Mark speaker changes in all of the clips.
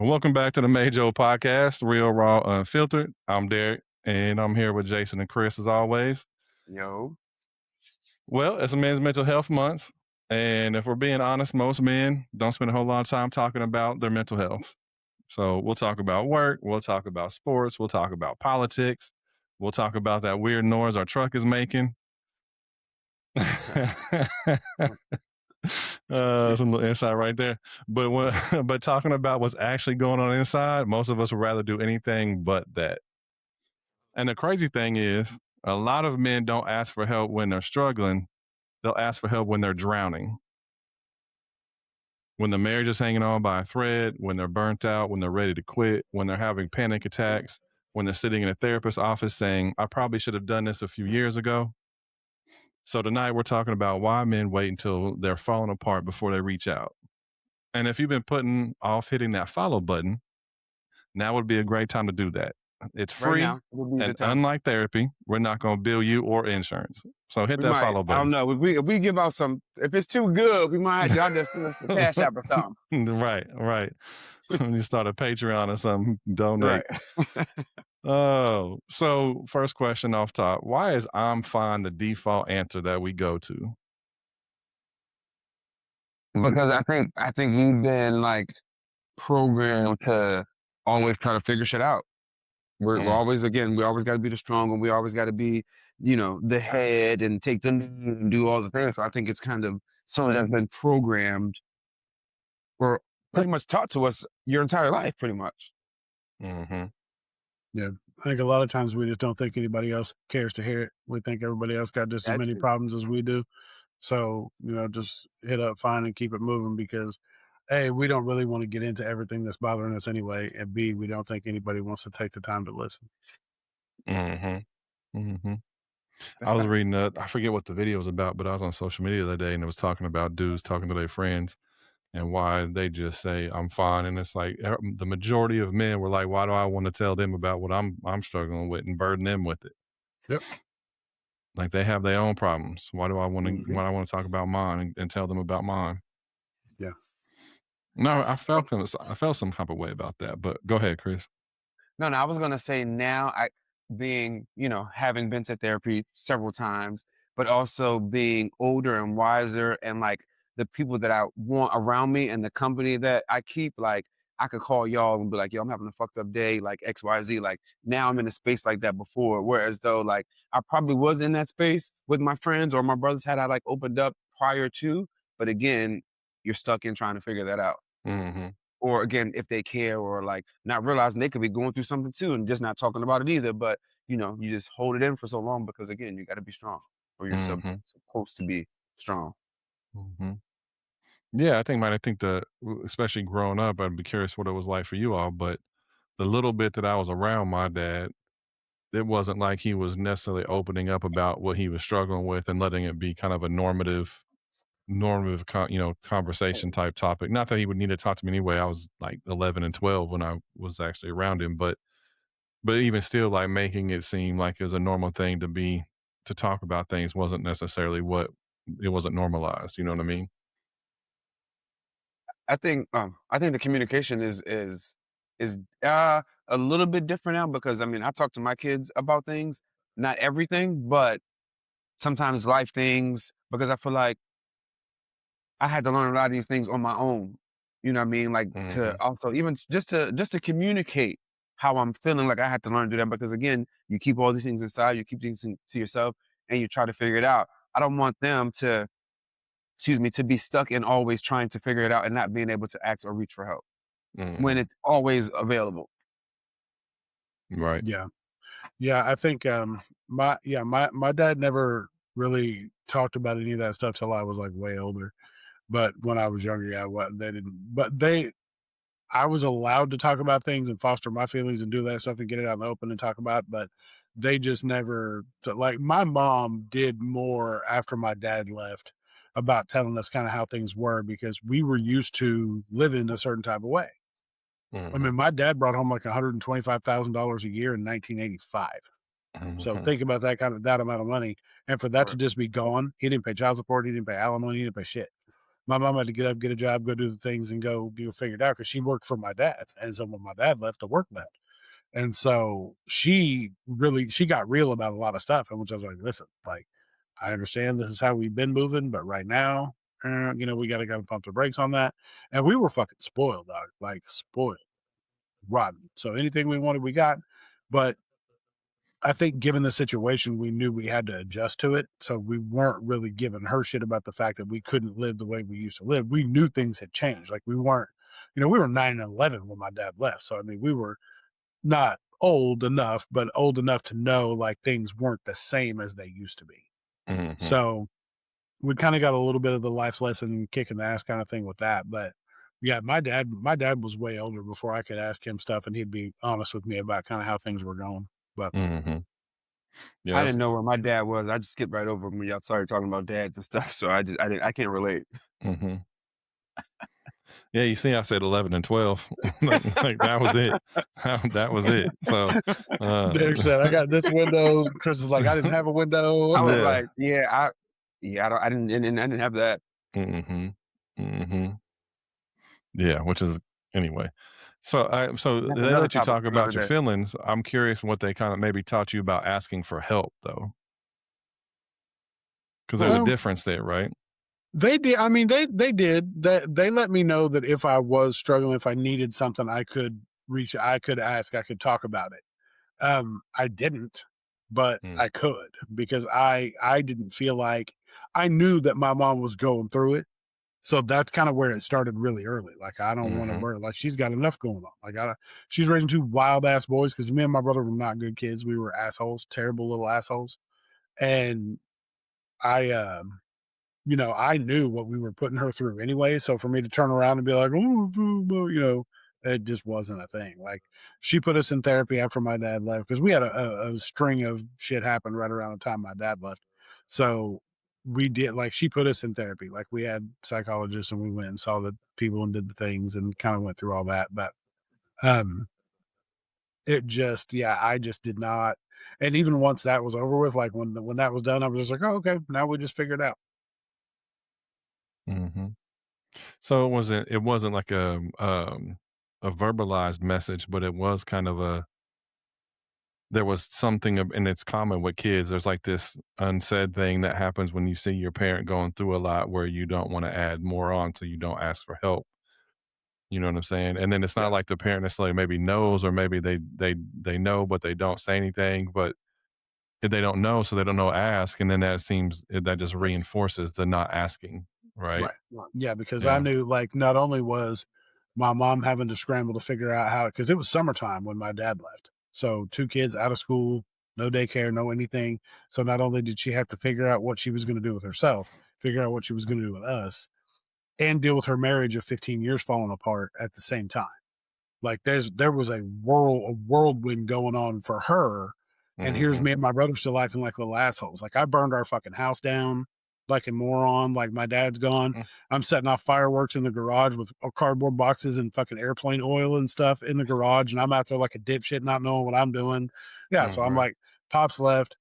Speaker 1: Welcome back to the Majo Podcast, Real Raw Unfiltered. I'm Derek, and I'm here with Jason and Chris as always.
Speaker 2: Yo,
Speaker 1: Well, it's a Men's Mental Health Month, and if we're being honest, most men don't spend a whole lot of time talking about their mental health. So we'll talk about work, we'll talk about sports, we'll talk about politics, we'll talk about that weird noise our truck is making. Some little insight right there. But but talking about what's actually going on inside, most of us would rather do anything but that. And the crazy thing is, a lot of men don't ask for help when they're struggling. They'll ask for help when they're drowning. When the marriage is hanging on by a thread, when they're burnt out, when they're ready to quit, when they're having panic attacks, when they're sitting in a therapist's office saying, I probably should have done this a few years ago. So tonight we're talking about why men wait until they're falling apart before they reach out. And if you've been putting off hitting that follow button, now would be a great time to do that. It's
Speaker 2: right
Speaker 1: free,
Speaker 2: now would be the
Speaker 1: and
Speaker 2: time.
Speaker 1: unlike therapy, we're not going to bill you or insurance. So hit
Speaker 2: We
Speaker 1: that
Speaker 2: might,
Speaker 1: follow
Speaker 2: I don't
Speaker 1: button.
Speaker 2: know. If we give out some, if it's too good, we might y'all just send us the cash app or something.
Speaker 1: Right. You start a Patreon or something, donate.
Speaker 2: Right.
Speaker 1: Oh, so first question off top: why is "I'm fine" the default answer that we go to?
Speaker 2: Because I think you've been like programmed to always try to figure shit out. We're
Speaker 1: Mm,
Speaker 2: always we always got to be the strong one. We always got to be, the head and take the lead and do all the things. So I think it's kind of something that's been programmed or pretty much taught to us your entire life, pretty much.
Speaker 1: hmm
Speaker 3: Yeah, I think a lot of times we just don't think anybody else cares to hear it. We think everybody else got just as
Speaker 2: That's
Speaker 3: many problems as we do. So, just hit up fine and keep it moving because A, we don't really want to get into everything that's bothering us anyway. And B, we don't think anybody wants to take the time to listen.
Speaker 1: hmm hmm I
Speaker 2: that's
Speaker 1: was
Speaker 2: facts.
Speaker 1: reading that. I forget what the video was about, but I was on social media the other day, and it was talking about dudes talking to their friends and why they just say I'm fine. And it's like the majority of men were like, why do I want to tell them about what I'm struggling with and burden them with it?
Speaker 3: Yep.
Speaker 1: Like they have their own problems.
Speaker 2: Mhm.
Speaker 1: Why do I want to talk about mine and tell them about mine?
Speaker 3: Yeah.
Speaker 1: No, I felt some type of way about that. But go ahead, Chris.
Speaker 2: No, I was gonna say now having been to therapy several times, but also being older and wiser and like the people that I want around me and the company that I keep, like I could call y'all and be like, yo, I'm having a fucked up day, like XYZ. Like now I'm in a space like that before. Whereas though like I probably was in that space with my friends or my brothers had I like opened up prior to, but again, you're stuck in trying to figure that out.
Speaker 1: hmm
Speaker 2: Or again, if they care or like not realizing they could be going through something too and just not talking about it either. But you just hold it in for so long because again, you got to be strong or you're
Speaker 1: hmm
Speaker 2: supposed to be strong.
Speaker 1: hmm Yeah, I think that especially growing up, I'd be curious what it was like for you all. But the little bit that I was around my dad, it wasn't like he was necessarily opening up about what he was struggling with and letting it be kind of a conversation type topic. Not that he would need to talk to me anyway. I was like 11 and 12 when I was actually around him, but even still, like making it seem like it was a normal thing to talk about things wasn't necessarily what it wasn't normalized. You know what I mean?
Speaker 2: I think the communication is a little bit different now because I mean I talk to my kids about things, not everything, but sometimes life things because I feel like I had to learn a lot of these things on my own. You know what I mean? Like to
Speaker 1: hmm
Speaker 2: also even just to communicate how I'm feeling. Like I had to learn to do that because again, you keep all these things inside, you keep things to yourself, and you try to figure it out. I don't want them to, excuse me, to be stuck in always trying to figure it out and not being able to ask or reach for help when
Speaker 1: hmm
Speaker 2: it's always available.
Speaker 1: Right.
Speaker 3: Yeah. Yeah. I think my dad never really talked about any of that stuff till I was like way older. But when I was younger, yeah, what they didn't but they I was allowed to talk about things and foster my feelings and do that stuff and get it out in the open and talk about it, but they just never like my mom did more after my dad left about telling us kind of how things were because we were used to living a certain type of way. I
Speaker 1: hmm
Speaker 3: mean, my dad brought home like $125,000 a year in 1985. So
Speaker 1: hmm
Speaker 3: think about that amount of money, and for that to
Speaker 2: Or
Speaker 3: just be gone, he didn't pay child support, he didn't pay alimony, he didn't pay shit. my mom had to get up, get a job, go do the things, and go figure it out because she worked for my dad. And so when my dad left, the work left. And so she got real about a lot of stuff. And which I was like, listen, like, I understand this is how we've been moving, but right now, we got to pump the brakes on that. And we were fucking spoiled, dog, like spoiled, rotten. So anything we wanted, we got. But I think given the situation, we knew we had to adjust to it. So we weren't really giving her shit about the fact that we couldn't live the way we used to live. We knew things had changed. Like we weren't, we were 9 and 11 when my dad left. So, I mean, we were not old enough, but old enough to know like things weren't the same as they used to be.
Speaker 1: Mm-hmm.
Speaker 3: So we kind of got a little bit of the life lesson kick in the ass kind of thing with that. But yeah, my dad was way older before I could ask him stuff, and he'd be honest with me about kind of how things were going. But
Speaker 1: Mm-hmm. Yeah,
Speaker 2: I
Speaker 1: that's-
Speaker 2: didn't know where my dad was. I just skipped right over him when y'all started talking about dads and stuff. So I can't relate.
Speaker 1: mhm. Yeah, you see, I said 11 and 12. like that was it. That was it. So,
Speaker 3: Derek said, "I got this window." Chris was like, "I didn't have a window."
Speaker 2: I was
Speaker 1: Yeah.
Speaker 2: like, I didn't have that.
Speaker 1: mm-hmm, mm-hmm. Yeah, which is anyway. So
Speaker 2: That's
Speaker 1: they
Speaker 2: another
Speaker 1: let you
Speaker 2: topic
Speaker 1: talk
Speaker 2: for
Speaker 1: about
Speaker 2: another
Speaker 1: your
Speaker 2: day.
Speaker 1: feelings. I'm curious what they kind of maybe taught you about asking for help, though, because there's a
Speaker 3: Well,
Speaker 1: difference there, right?
Speaker 3: they did. I mean, they did. They let me know that if I was struggling, if I needed something, I could reach. I could ask. I could talk about it. I didn't, but
Speaker 1: Mm.
Speaker 3: I could because I didn't feel like I knew that my mom was going through it. So that's kind of where it started really early. Like, I don't want to
Speaker 1: Mhm.
Speaker 3: worry. Like, she's got enough going on. Like, she's raising 2 wild ass boys because me and my brother were not good kids. We were assholes, terrible little assholes. And I, I knew what we were putting her through anyway. So for me to turn around and be like, oh, it just wasn't a thing. Like, she put us in therapy after my dad left because we had a string of shit happen right around the time my dad left. So we did, like, she put us in therapy. Like, we had psychologists and we went and saw the people and did the things and kind of went through all that. But I just did not. And even once that was over with, like when that was done, I was just like, oh, okay, now we just figured it out.
Speaker 1: Mm-hmm. So it wasn't like a verbalized message, but it was kind of there was something and it's common with kids. There's like this unsaid thing that happens when you see your parent going through a lot where you don't want to add more on, so you don't ask for help. You know what I'm saying? And then it's
Speaker 2: Yeah.
Speaker 1: not like the parent necessarily maybe knows, or maybe they know but they don't say anything. But if they don't know, so they don't know to ask, and then that just reinforces the not asking, right?
Speaker 3: Yeah, because
Speaker 1: Yeah.
Speaker 3: I knew, like, not only was my mom having to scramble to figure out how, because it was summertime when my dad left. So 2 kids out of school, no daycare, no anything. So not only did she have to figure out what she was going to do with herself, figure out what she was going to do with us, and deal with her marriage of 15 years falling apart at the same time. Like, there was a whirlwind going on for her. And here's
Speaker 1: Mhm.
Speaker 3: me and my brother still acting like little assholes. Like, I burned our fucking house down like a moron. Like, my dad's gone.
Speaker 1: Mm.
Speaker 3: I'm setting off fireworks in the garage with cardboard boxes and fucking airplane oil and stuff in the garage. And I'm out there like a dipshit, not knowing what I'm doing. Yeah. So I'm
Speaker 1: Right.
Speaker 3: like, Pops left.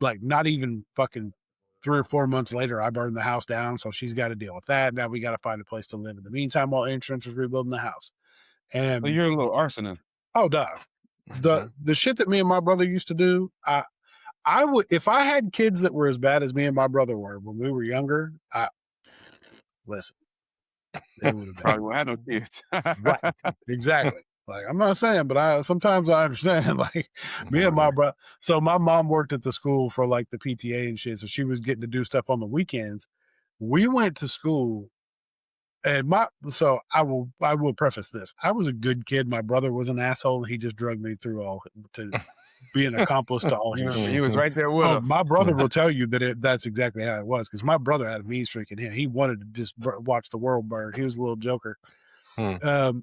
Speaker 3: Like, not even fucking 3 or 4 months later, I burned the house down. So she's got to deal with that. Now we got to find a place to live in the meantime while insurance is rebuilding the house.
Speaker 2: So
Speaker 3: And
Speaker 2: you're a little arsonist.
Speaker 3: oh, duh. The shit that me and my brother used to do, I would, if I had kids that were as bad as me and my brother were when we were younger, listen, it would have been
Speaker 2: Probably won't have no kids.
Speaker 3: right. Exactly. Like, I'm not saying, but sometimes I understand. Like, me and my
Speaker 1: Right.
Speaker 3: brother. So my mom worked at the school for like the PTA and shit, so she was getting to do stuff on the weekends. We went to school. And so I will preface this. I was a good kid. My brother was an asshole. He just drugged me through all to be an accomplice to all his shit.
Speaker 2: He was right there with
Speaker 3: Oh,
Speaker 2: him.
Speaker 3: my brother will tell you that that's exactly how it was, because my brother had a mean streak in him. He wanted to just watch the world burn. He was a little joker. But there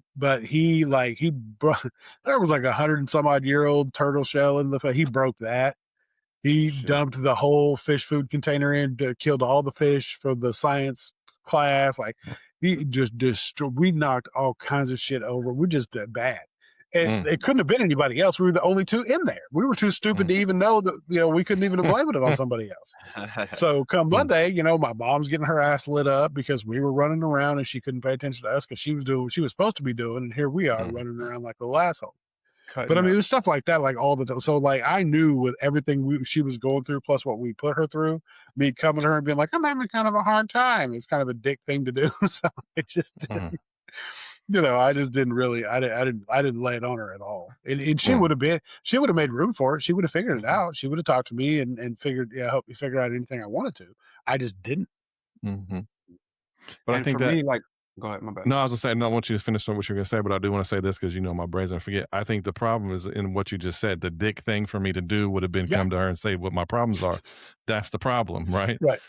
Speaker 3: was like 100 and some odd year old turtle shell in he broke that. He
Speaker 2: Shit.
Speaker 3: dumped the whole fish food container in, killed all the fish for the science class. Like, he just destroyed. We knocked all kinds of shit over. We just did bad. And
Speaker 1: Mm.
Speaker 3: it couldn't have been anybody else. We were the only two in there. We were too stupid to even know that, we couldn't even have blamed it on somebody else. So come
Speaker 1: Mm.
Speaker 3: Monday, my mom's getting her ass lit up because we were running around and she couldn't pay attention to us because she was doing what she was supposed to be doing. And here we are
Speaker 1: Mm.
Speaker 3: running around like little assholes. But I
Speaker 2: Cutting
Speaker 3: mean, it
Speaker 2: up.
Speaker 3: was stuff like that, like all the time. So like I knew with everything she was going through, plus what we put her through, me coming to her and being like, I'm having kind of a hard time. It's kind of a dick thing to do. So it just
Speaker 1: Mm.
Speaker 3: didn't, I just didn't really, I didn't lay it on her at all. And she
Speaker 1: Mm.
Speaker 3: would have made room for it. She would have figured it
Speaker 2: Mhm.
Speaker 3: out. She would have talked to me and figured, help me figure out anything I wanted to. I just didn't.
Speaker 1: Mhm. But I
Speaker 2: And
Speaker 1: think
Speaker 2: for
Speaker 1: that
Speaker 2: me, like, go ahead, my bad.
Speaker 1: no, I was gonna say, no, I want you to finish on what you're gonna say, but I do want to say this because my brain's gonna forget. I think the problem is in what you just said. The dick thing for me to do would have been
Speaker 3: Yeah.
Speaker 1: come to her and say what my problems are. That's the problem, right?
Speaker 3: Right.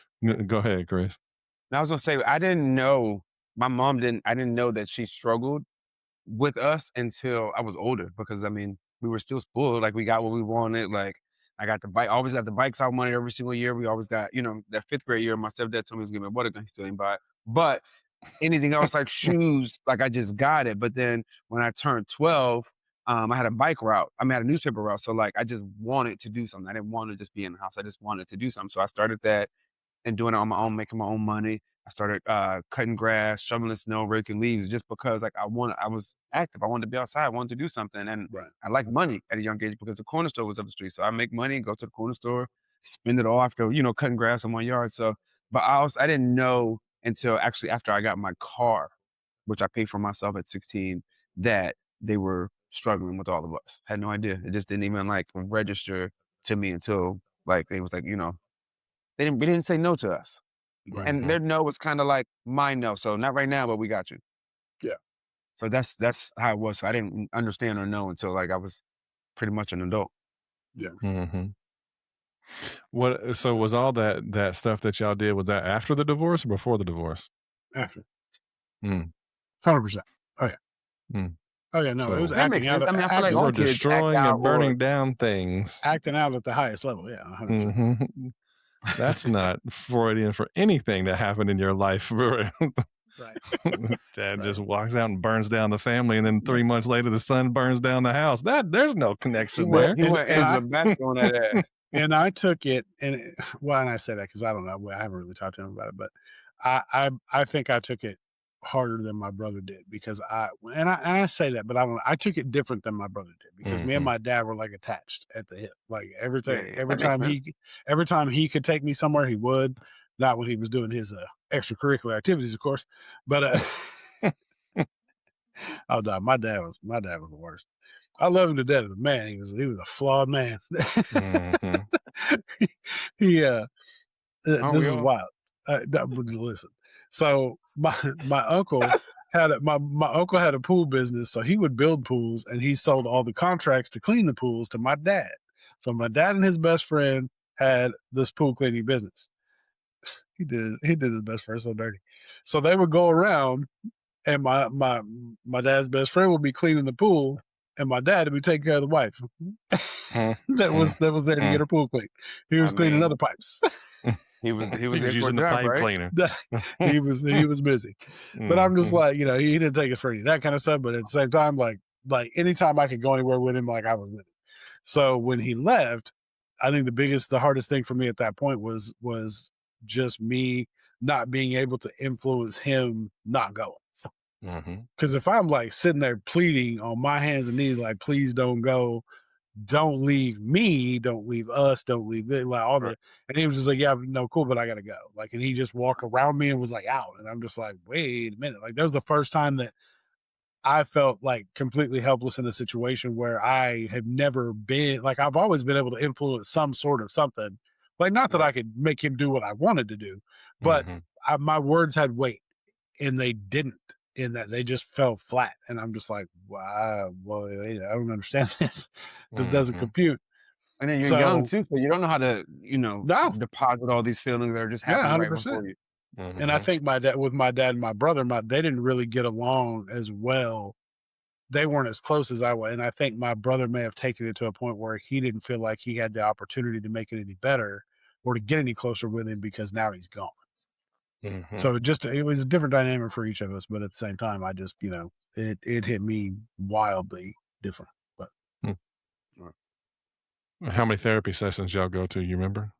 Speaker 1: Go ahead, Chris.
Speaker 2: And I was gonna say, I didn't know I didn't know that she struggled with us until I was older because I mean, we were still spoiled. Like we got what we wanted. Like I got the bike, always got the bikes out money every single year. We always got, that 5th grade year, my stepdad told me he was giving me a water gun, he still ain't buy it. But anything else like shoes, like I just got it. But then when I turned 12, I had a bike route. I had a newspaper route. So like I just wanted to do something. I didn't want to just be in the house. I just wanted to do something. So I started that and doing it on my own, making my own money. I started cutting grass, shoveling snow, raking leaves, just because like I was active. I wanted to be outside. I wanted to do something, and
Speaker 3: Right.
Speaker 2: I liked money at a young age because the corner store was up the street. So I make money, go to the corner store, spend it all after cutting grass in my yard. So, but I didn't know until actually after I got my car, which I paid for myself at 16, that they were struggling with all of us. Had no idea. It just didn't even like register to me until like they was like we didn't say no to us.
Speaker 3: Right.
Speaker 2: And
Speaker 1: Mhm.
Speaker 2: their no was kinda like my no, so not right now, but we got you.
Speaker 3: Yeah.
Speaker 2: So that's how it was. So I didn't understand or know until, like, I was pretty much an adult.
Speaker 1: Mhm. What? So was all that stuff that y'all did, was that after the divorce or before the divorce?
Speaker 3: After.
Speaker 1: Mm.
Speaker 3: 100%. Oh yeah.
Speaker 1: Mm.
Speaker 3: Oh yeah. No, it was
Speaker 1: So
Speaker 2: That makes
Speaker 3: acting out.
Speaker 2: sense. I mean, I feel like
Speaker 1: you
Speaker 2: all
Speaker 1: were
Speaker 2: kids act
Speaker 1: destroying
Speaker 2: out
Speaker 1: and
Speaker 2: or
Speaker 1: burning down things.
Speaker 3: Acting out at the highest level. Yeah. 100%.
Speaker 1: Mhm. That's not Freudian for anything that happened in your life. For real.
Speaker 3: Right.
Speaker 1: Dad
Speaker 3: Right.
Speaker 1: just walks out and burns down the family, and then 3 months later, the son burns down the house. There's no
Speaker 2: he
Speaker 1: connection
Speaker 2: went
Speaker 1: there.
Speaker 2: he went
Speaker 3: And I
Speaker 2: Angela Bassett on that ass.
Speaker 3: and I took it, and I say that because I don't know. I haven't really talked to him about it, but I think I took it harder than my brother did because I say that, but I don't. I took it different than my brother did because me and
Speaker 1: Mhm.
Speaker 3: my dad were like attached at the hip. Like every
Speaker 2: Yeah,
Speaker 3: time,
Speaker 2: yeah, that makes sense.
Speaker 3: every time he could take me somewhere, he would. Not when he was doing his extracurricular activities, of course, but oh no, my dad was the worst. I love him to death, but man, he was a flawed man.
Speaker 1: Mhm.
Speaker 3: he
Speaker 2: Aren't
Speaker 3: this
Speaker 2: we
Speaker 3: is
Speaker 2: all?
Speaker 3: wild. Listen, so my uncle my uncle had a pool business, so he would build pools, and he sold all the contracts to clean the pools to my dad. So my dad and his best friend had this pool cleaning business. He did his best friend so dirty. So they would go around, and my dad's best friend would be cleaning the pool, and my dad would be taking care of the wife
Speaker 1: Mm.
Speaker 3: that was there to get
Speaker 1: Mm.
Speaker 3: her pool cleaned. He
Speaker 2: I
Speaker 3: was cleaning
Speaker 2: mean,
Speaker 3: other pipes.
Speaker 2: he was
Speaker 1: He was
Speaker 2: there for a
Speaker 1: using the
Speaker 2: job,
Speaker 1: pipe
Speaker 2: right?
Speaker 1: cleaner.
Speaker 3: he was busy, but I'm just
Speaker 1: Mhm.
Speaker 3: like, he didn't take it for any that kind of stuff. But at the same time, like anytime I could go anywhere with him, like I was with him. So when he left, I think the hardest thing for me at that point was just me not being able to influence him not going.
Speaker 1: Mhm.
Speaker 3: Because if I'm like sitting there pleading on my hands and knees, like, please don't go, don't leave me, don't leave us, don't leave them, like all
Speaker 2: Right.
Speaker 3: the, and he was just like, yeah, no, cool, but I gotta go. Like, and he just walked around me and was like out. And I'm just like, wait a minute. Like, that was the first time that I felt like completely helpless in a situation where I have never been, like, I've always been able to influence some sort of something. Like, not that
Speaker 2: Right.
Speaker 3: I could make him do what I wanted to do, but
Speaker 1: Mhm.
Speaker 3: my words had weight, and they didn't, in that they just fell flat. And I'm just like, wow, well, I don't understand this. This doesn't
Speaker 1: Mhm.
Speaker 3: compute.
Speaker 2: And then you're young
Speaker 3: So
Speaker 2: too, so you don't know how to,
Speaker 3: no,
Speaker 2: deposit all these feelings that are just
Speaker 3: yeah,
Speaker 2: happening right
Speaker 3: 100%.
Speaker 2: before you.
Speaker 3: And I
Speaker 1: Mhm.
Speaker 3: think with my dad and my brother, they didn't really get along as well. They weren't as close as I was. And I think my brother may have taken it to a point where he didn't feel like he had the opportunity to make it any better or to get any closer with him because now he's gone.
Speaker 1: Mhm.
Speaker 3: So it was a different dynamic for each of us. But at the same time, I just, it hit me wildly different. But
Speaker 1: Hmm.
Speaker 2: Right.
Speaker 1: How many therapy sessions y'all go to? You remember?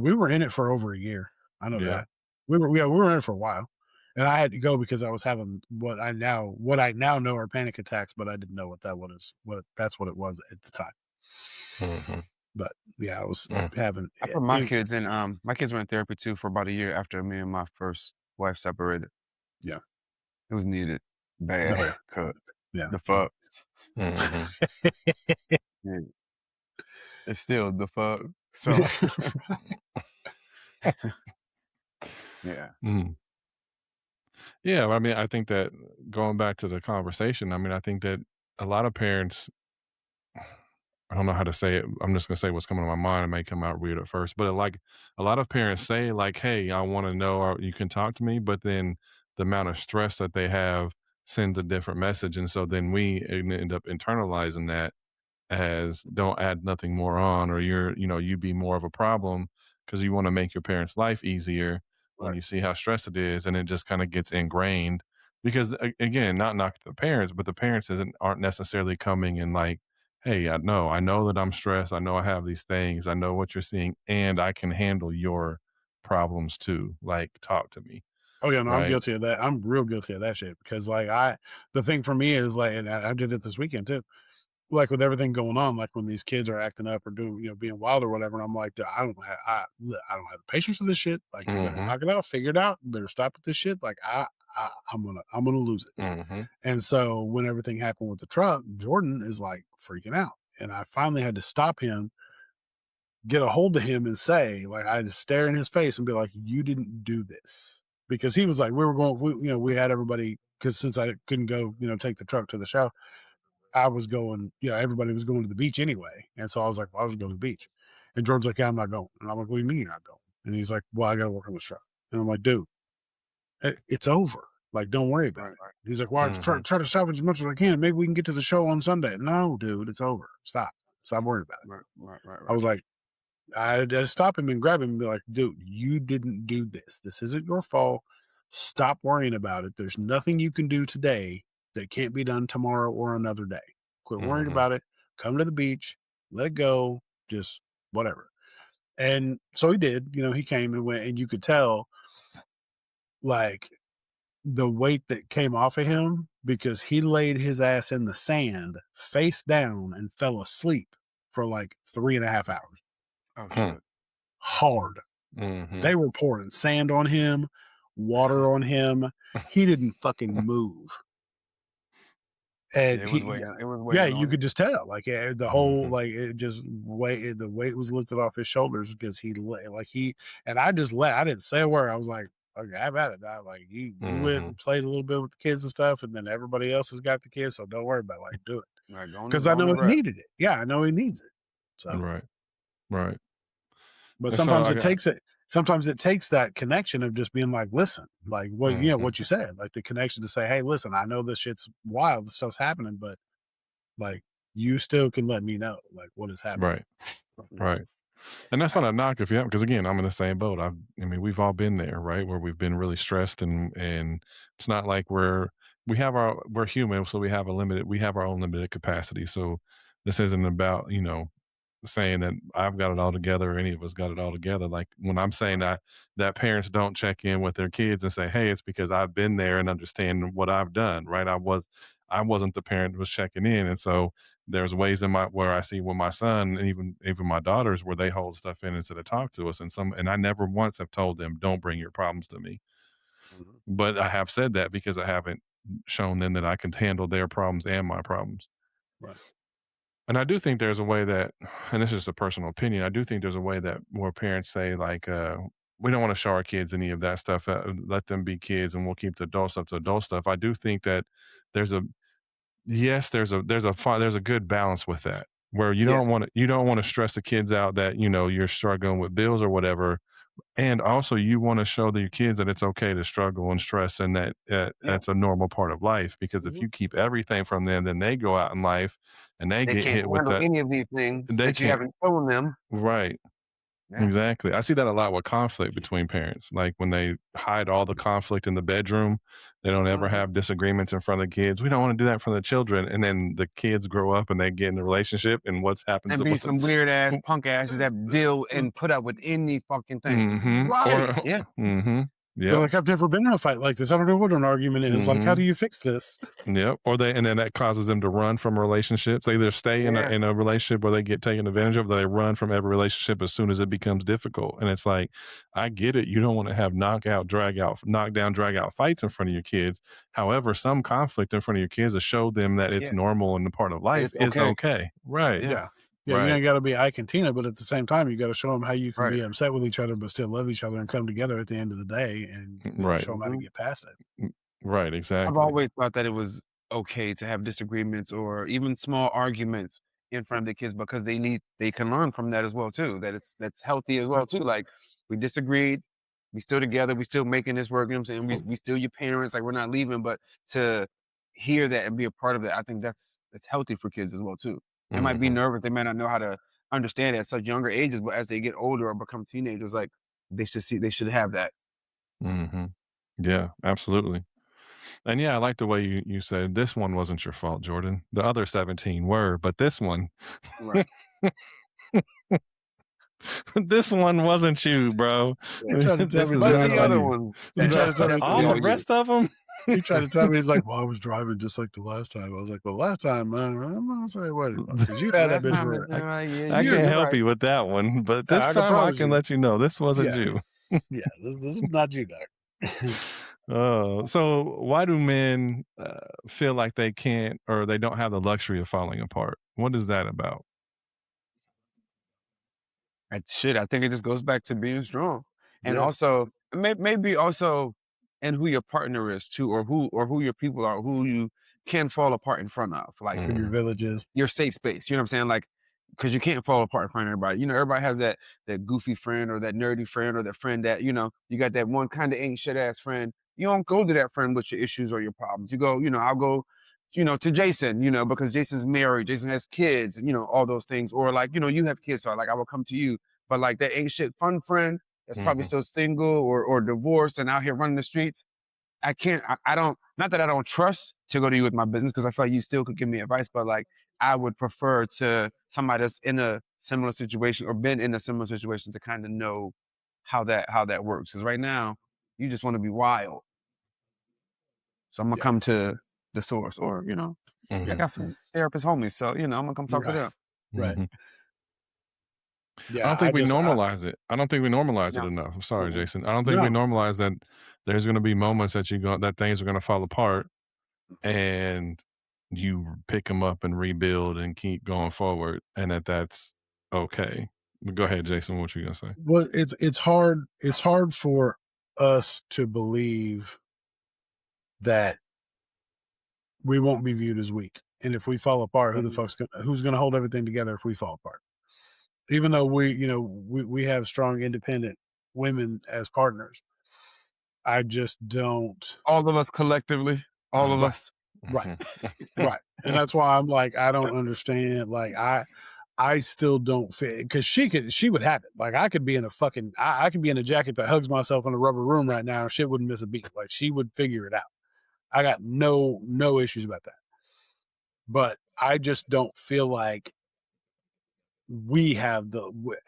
Speaker 3: we were in it for over a year. I know
Speaker 1: Yeah.
Speaker 3: that. We were in it for a while. And I had to go because I was having what I now know are panic attacks, but I didn't know what that's what it was at the time.
Speaker 1: Mm-hmm.
Speaker 3: But yeah, I was
Speaker 1: Mm.
Speaker 3: having
Speaker 2: I put my kids in my kids were in therapy too for about a year after me and my first wife separated.
Speaker 3: Yeah.
Speaker 2: It was needed bad.
Speaker 3: Oh, yeah.
Speaker 2: 'Cause
Speaker 3: Yeah.
Speaker 2: the fuck.
Speaker 1: Mm-hmm.
Speaker 2: Yeah. It's still the fuck. So yeah.
Speaker 1: Mm. Yeah, well, I mean, I think that going back to the conversation, I mean, I think that a lot of parents, I don't know how to say it. I'm just gonna say what's coming to my mind. It may come out weird at first, but like a lot of parents say, like, "Hey, I want to know, or you can talk to me," but then the amount of stress that they have sends a different message, and so then we end up internalizing that as don't add nothing more on, or you be more of a problem because you want to make your parents' life easier when
Speaker 2: Right.
Speaker 1: you see how stressed it is, and it just kind of gets ingrained. Because again, not knocking the parents, but the parents aren't necessarily coming and like, hey, I know that I'm stressed. I know I have these things. I know what you're seeing, and I can handle your problems too. Like, talk to me,
Speaker 3: Oh yeah, no, I'm
Speaker 1: right?
Speaker 3: guilty of that. I'm real guilty of that shit because like the thing for me is like, and I did it this weekend too. Like with everything going on, like when these kids are acting up or doing, being wild or whatever, I'm like, "Dude, I don't have the patience for this shit. Like, you better
Speaker 1: Mm-hmm.
Speaker 3: knock it out, figure it out. You better stop with this shit. Like, I'm gonna lose it."
Speaker 1: Mm-hmm.
Speaker 3: And so when everything happened with the truck, Jordan is like freaking out, and I finally had to stop him, get a hold of him, and say, like, I had to stare in his face and be like, "You didn't do this," because he was like, we were going, we had everybody because since I couldn't go, take the truck to the show. I was going, everybody was going to the beach anyway. And so I was like, well, I was going to the beach. And George's like, yeah, I'm not going. And I'm like, what do you mean you're not going? And he's like, well, I got to work on this truck. And I'm like, dude, it's over. Like, don't worry about
Speaker 2: Right.
Speaker 3: it. He's like, well, I
Speaker 1: Mm-hmm.
Speaker 3: try to salvage as much as I can. Maybe we can get to the show on Sunday. No, dude, it's over. Stop worrying about it.
Speaker 2: Right.
Speaker 3: I was like, I had to stop him and grab him and be like, dude, you didn't do this. This isn't your fault. Stop worrying about it. There's nothing you can do today that can't be done tomorrow or another day. Quit worrying
Speaker 1: Mm-hmm.
Speaker 3: about it. Come to the beach, let it go, just whatever. And so he did, he came and went, and you could tell like the weight that came off of him because he laid his ass in the sand face down and fell asleep for like 3.5 hours.
Speaker 2: Oh
Speaker 1: Hmm.
Speaker 2: shit.
Speaker 3: Hard.
Speaker 1: Mm-hmm.
Speaker 3: They were pouring sand on him, water on him. He didn't fucking move. And
Speaker 2: It was
Speaker 3: he,
Speaker 2: waiting. It was
Speaker 3: yeah,
Speaker 2: waiting
Speaker 3: you
Speaker 2: on
Speaker 3: could
Speaker 2: him.
Speaker 3: just tell, like the whole,
Speaker 1: Mhm.
Speaker 3: like it just the weight was lifted off his shoulders because and I just I didn't say a word. I was like, okay, have at it. Like you went
Speaker 1: Mhm.
Speaker 3: and played a little bit with the kids and stuff, and then everybody else has got the kids, so don't worry about it. Like do it
Speaker 2: Like
Speaker 3: because I
Speaker 2: going
Speaker 3: know
Speaker 2: to
Speaker 3: he
Speaker 2: rest.
Speaker 3: needed it. Yeah, I know he needs it. So.
Speaker 1: Right. Right.
Speaker 3: But
Speaker 1: And so
Speaker 3: sometimes
Speaker 1: I
Speaker 3: it
Speaker 1: got
Speaker 3: takes it. Sometimes it takes that connection of just being like, listen, like
Speaker 1: Mhm.
Speaker 3: what you said, like the connection to say, hey, listen, I know this shit's wild, this stuff's happening, but like you still can let me know like what is happening.
Speaker 1: Right. Right. And that's not a knock if you have, because again, I'm in the same boat. I mean, we've all been there, right? Where we've been really stressed, and it's not like we're human, so we have our own limited capacity. So this isn't about, saying that I've got it all together or any of us got it all together. Like when I'm saying that parents don't check in with their kids and say, "Hey, it's because I've been there and understand what I've done." Right? I wasn't the parent who was checking in, and so there's ways where I see with my son and even my daughters where they hold stuff in instead of talk to us, and I never once have told them, "Don't bring your problems to me."
Speaker 2: Mhm.
Speaker 1: But I have said that because I haven't shown them that I can handle their problems and my problems.
Speaker 3: Right.
Speaker 1: And I do think there's a way that, and this is a personal opinion, I do think there's a way that more parents say, like, we don't want to show our kids any of that stuff. Let them be kids, and we'll keep the adult stuff to adult stuff. I do think that there's a yes, there's a good balance with that, where
Speaker 2: Yes.
Speaker 1: you don't want to stress the kids out that you're struggling with bills or whatever, and also you want to show your kids that it's okay to struggle and stress, and that
Speaker 2: Yeah.
Speaker 1: that's a normal part of life. Because if
Speaker 2: Mhm.
Speaker 1: you keep everything from them, then they go out in life and they
Speaker 2: They
Speaker 1: get
Speaker 2: can't
Speaker 1: hit with
Speaker 2: handle
Speaker 1: that.
Speaker 2: any of these things
Speaker 1: They
Speaker 2: that you
Speaker 1: can't.
Speaker 2: haven't shown them.
Speaker 1: Right.
Speaker 2: Yeah.
Speaker 1: Exactly. I see that a lot with conflict between parents. Like when they hide all the conflict in the bedroom, they don't ever
Speaker 2: Mhm.
Speaker 1: have disagreements in front of the kids. We don't want to do that in front of the children. And then the kids grow up and they get in a relationship and what's happened
Speaker 2: And
Speaker 1: to
Speaker 2: be
Speaker 1: what
Speaker 2: some weird ass punk asses that deal and put up with any fucking thing.
Speaker 3: Right.
Speaker 1: Or
Speaker 2: Yeah.
Speaker 3: They're
Speaker 1: yep.
Speaker 3: like, I've never been in a fight like this. I don't know what an argument is. Like, how do you fix this?
Speaker 1: Yep. Or and then that causes them to run from relationships. They either stay in
Speaker 2: Yeah.
Speaker 1: a relationship where they get taken advantage of, or they run from every relationship as soon as it becomes difficult. And it's like, I get it. You don't want to have knockdown, drag out fights in front of your kids. However, some conflict in front of your kids to show them that it's
Speaker 2: Yeah.
Speaker 1: normal and a part of
Speaker 2: And
Speaker 1: life
Speaker 2: it's
Speaker 1: is
Speaker 2: okay.
Speaker 1: okay. Right.
Speaker 2: Yeah.
Speaker 3: Yeah, you
Speaker 1: Right.
Speaker 3: ain't got to be Ike and Tina, but at the same time, you got to show them how you can
Speaker 2: Right.
Speaker 3: be upset with each other, but still love each other and come together at the end of the day, and
Speaker 1: Right.
Speaker 3: show them how to
Speaker 2: Mhm.
Speaker 3: get past it.
Speaker 1: Right.
Speaker 2: I've
Speaker 1: Exactly.
Speaker 2: always thought that it was okay to have disagreements or even small arguments in front of the kids because they can learn from that as well too. That's healthy as well too. Like we disagreed, we still together, we still making this work, you know what I'm saying? We still your parents, like we're not leaving, but to hear that and be a part of it, I think that's healthy for kids as well too. They might be nervous, they might not know how to understand it at such younger ages, but as they get older or become teenagers, like they should have that.
Speaker 1: Yeah, absolutely. And yeah, I like the way you said this one wasn't your fault, Jordan. The other 17 were, but this one,
Speaker 2: Right.
Speaker 1: this one wasn't you, bro.
Speaker 3: He tried to tell
Speaker 1: This
Speaker 3: me
Speaker 1: is
Speaker 2: But
Speaker 1: not
Speaker 2: the
Speaker 1: on
Speaker 2: other
Speaker 1: you.
Speaker 2: ones,
Speaker 3: He tried to tell me
Speaker 1: All the rest of them.
Speaker 3: He tried to tell me, he's like, well, I was driving just like the last time. I was like, well, last time, man, I'm gonna say what because you had that
Speaker 2: last
Speaker 3: bitch
Speaker 2: time
Speaker 3: for
Speaker 2: yeah,
Speaker 1: I
Speaker 2: you're
Speaker 1: can't help
Speaker 2: right.
Speaker 1: you with that one, but
Speaker 3: Yeah,
Speaker 1: this
Speaker 3: I can
Speaker 1: time I
Speaker 3: promise
Speaker 1: can
Speaker 3: you.
Speaker 1: let you know this wasn't
Speaker 3: Yeah.
Speaker 1: you.
Speaker 3: Yeah, this is not you, Doc.
Speaker 1: So why do men feel like they can't or they don't have the luxury of falling apart? What is that about?
Speaker 2: I think it just goes back to being strong, and
Speaker 3: Yeah.
Speaker 2: also maybe also, and who your partner is too, or who your people are, who you can fall apart in front of, like
Speaker 3: Who your village is.
Speaker 2: your safe space. You know what I'm saying? Like, because you can't fall apart in front of everybody. You know, everybody has that goofy friend or that nerdy friend or that friend that you got that one kind of ain't shit ass friend. You don't go to that friend with your issues or your problems. You go, I'll go, to Jason, because Jason's married, Jason has kids, all those things. Or like, you have kids, so like I will come to you. But like that ain't shit fun friend that's probably still single or divorced and out here running the streets. I can't, I don't, not that I don't trust to go to you with my business, because I feel like you still could give me advice, but like I would prefer to somebody that's in a similar situation or been in a similar situation to kind of know how that works. Because right now, you just want to be wild. So I'm gonna come to the source, or I got some therapist homies, so I'm gonna come talk to them.
Speaker 3: Right.
Speaker 1: I
Speaker 3: Yeah,
Speaker 1: don't think we
Speaker 3: just
Speaker 1: normalize it. I don't think we normalize it
Speaker 2: No.
Speaker 1: enough. I'm sorry,
Speaker 2: Mhm.
Speaker 1: Jason. I don't think we
Speaker 3: No.
Speaker 1: normalize that there's going to be moments that that things are going to fall apart, and you pick them up and rebuild and keep going forward, and that's okay. But go ahead, Jason. What you gonna say?
Speaker 3: Well, it's hard for us to believe that we won't be viewed as weak. And if we fall apart, who's gonna hold everything together if we fall apart? Even though we have strong independent women as partners, I just don't.
Speaker 2: All of us collectively, all of
Speaker 3: Right.
Speaker 2: us.
Speaker 3: Right. Right. And that's why I'm like, I don't understand. Like I still don't fit, because she would have it. Like I could be in I could be in a jacket that hugs myself in a rubber room right now, and shit wouldn't miss a beat. Like she would figure it out. I got no issues about that. But I just don't feel like we have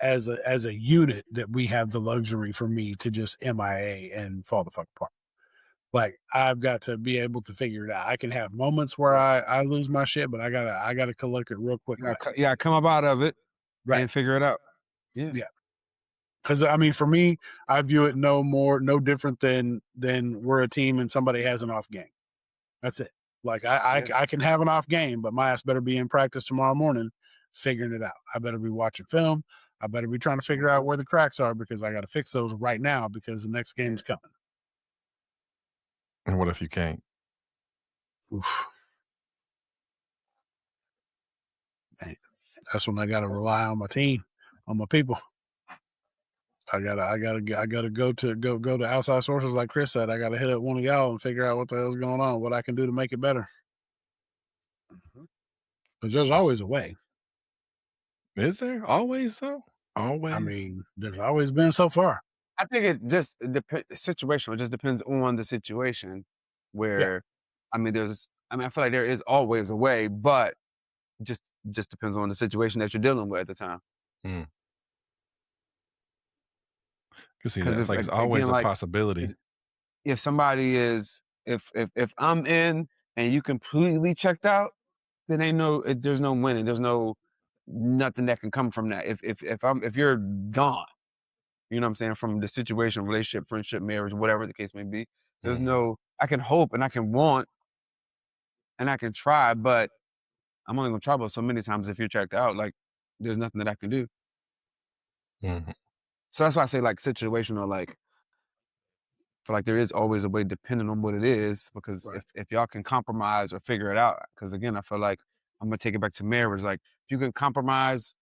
Speaker 3: as a unit that we have the luxury for me to just MIA and fall the fuck apart. Like I've got to be able to figure it out. I can have moments where I lose my shit, but I gotta collect it real quick.
Speaker 2: Yeah, come up out of it and figure it out. Yeah.
Speaker 3: Yeah. Because I mean, for me, I view it no different than we're a team and somebody has an off game. That's it. Like I can have an off game, but my ass better be in practice tomorrow morning, figuring it out. I better be watching film. I better be trying to figure out where the cracks are, because I got to fix those right now, because the next game's coming.
Speaker 1: And what if you can't?
Speaker 3: Oof. Man, that's when I got to rely on my team, on my people. I gotta go to outside sources, like Chris said. I gotta hit up one of y'all and figure out what the hell's going on, what I can do to make it better. Because there's always a way.
Speaker 1: Is there always so?
Speaker 3: I
Speaker 1: Always?
Speaker 3: mean, there's always been so far.
Speaker 2: I think it just depends situational. It just depends on the situation
Speaker 3: Yeah.
Speaker 2: where, I feel like there is always a way, but just depends on the situation that you're dealing with at the time.
Speaker 1: Mm, can see that.
Speaker 2: Because
Speaker 1: It's
Speaker 2: if
Speaker 1: like it's always
Speaker 2: again,
Speaker 1: a
Speaker 2: like
Speaker 1: possibility.
Speaker 2: it- if somebody is, if I'm in and you completely checked out, then there's no winning. There's no nothing that can come from that. If you're gone, you know what I'm saying, from the situation, relationship, friendship, marriage, whatever the case may be, there's
Speaker 1: Mhm,
Speaker 2: no. I can hope and I can want and I can try, but I'm only gonna try but so many times if you're checked out. Like there's nothing that I can do.
Speaker 1: mhm,
Speaker 2: So that's why I say like situational, like feel like there is always a way depending on what it is, because
Speaker 3: Right.
Speaker 2: if y'all can compromise or figure it out, because again, I feel like I'm gonna take it back to marriage. Like if you can compromise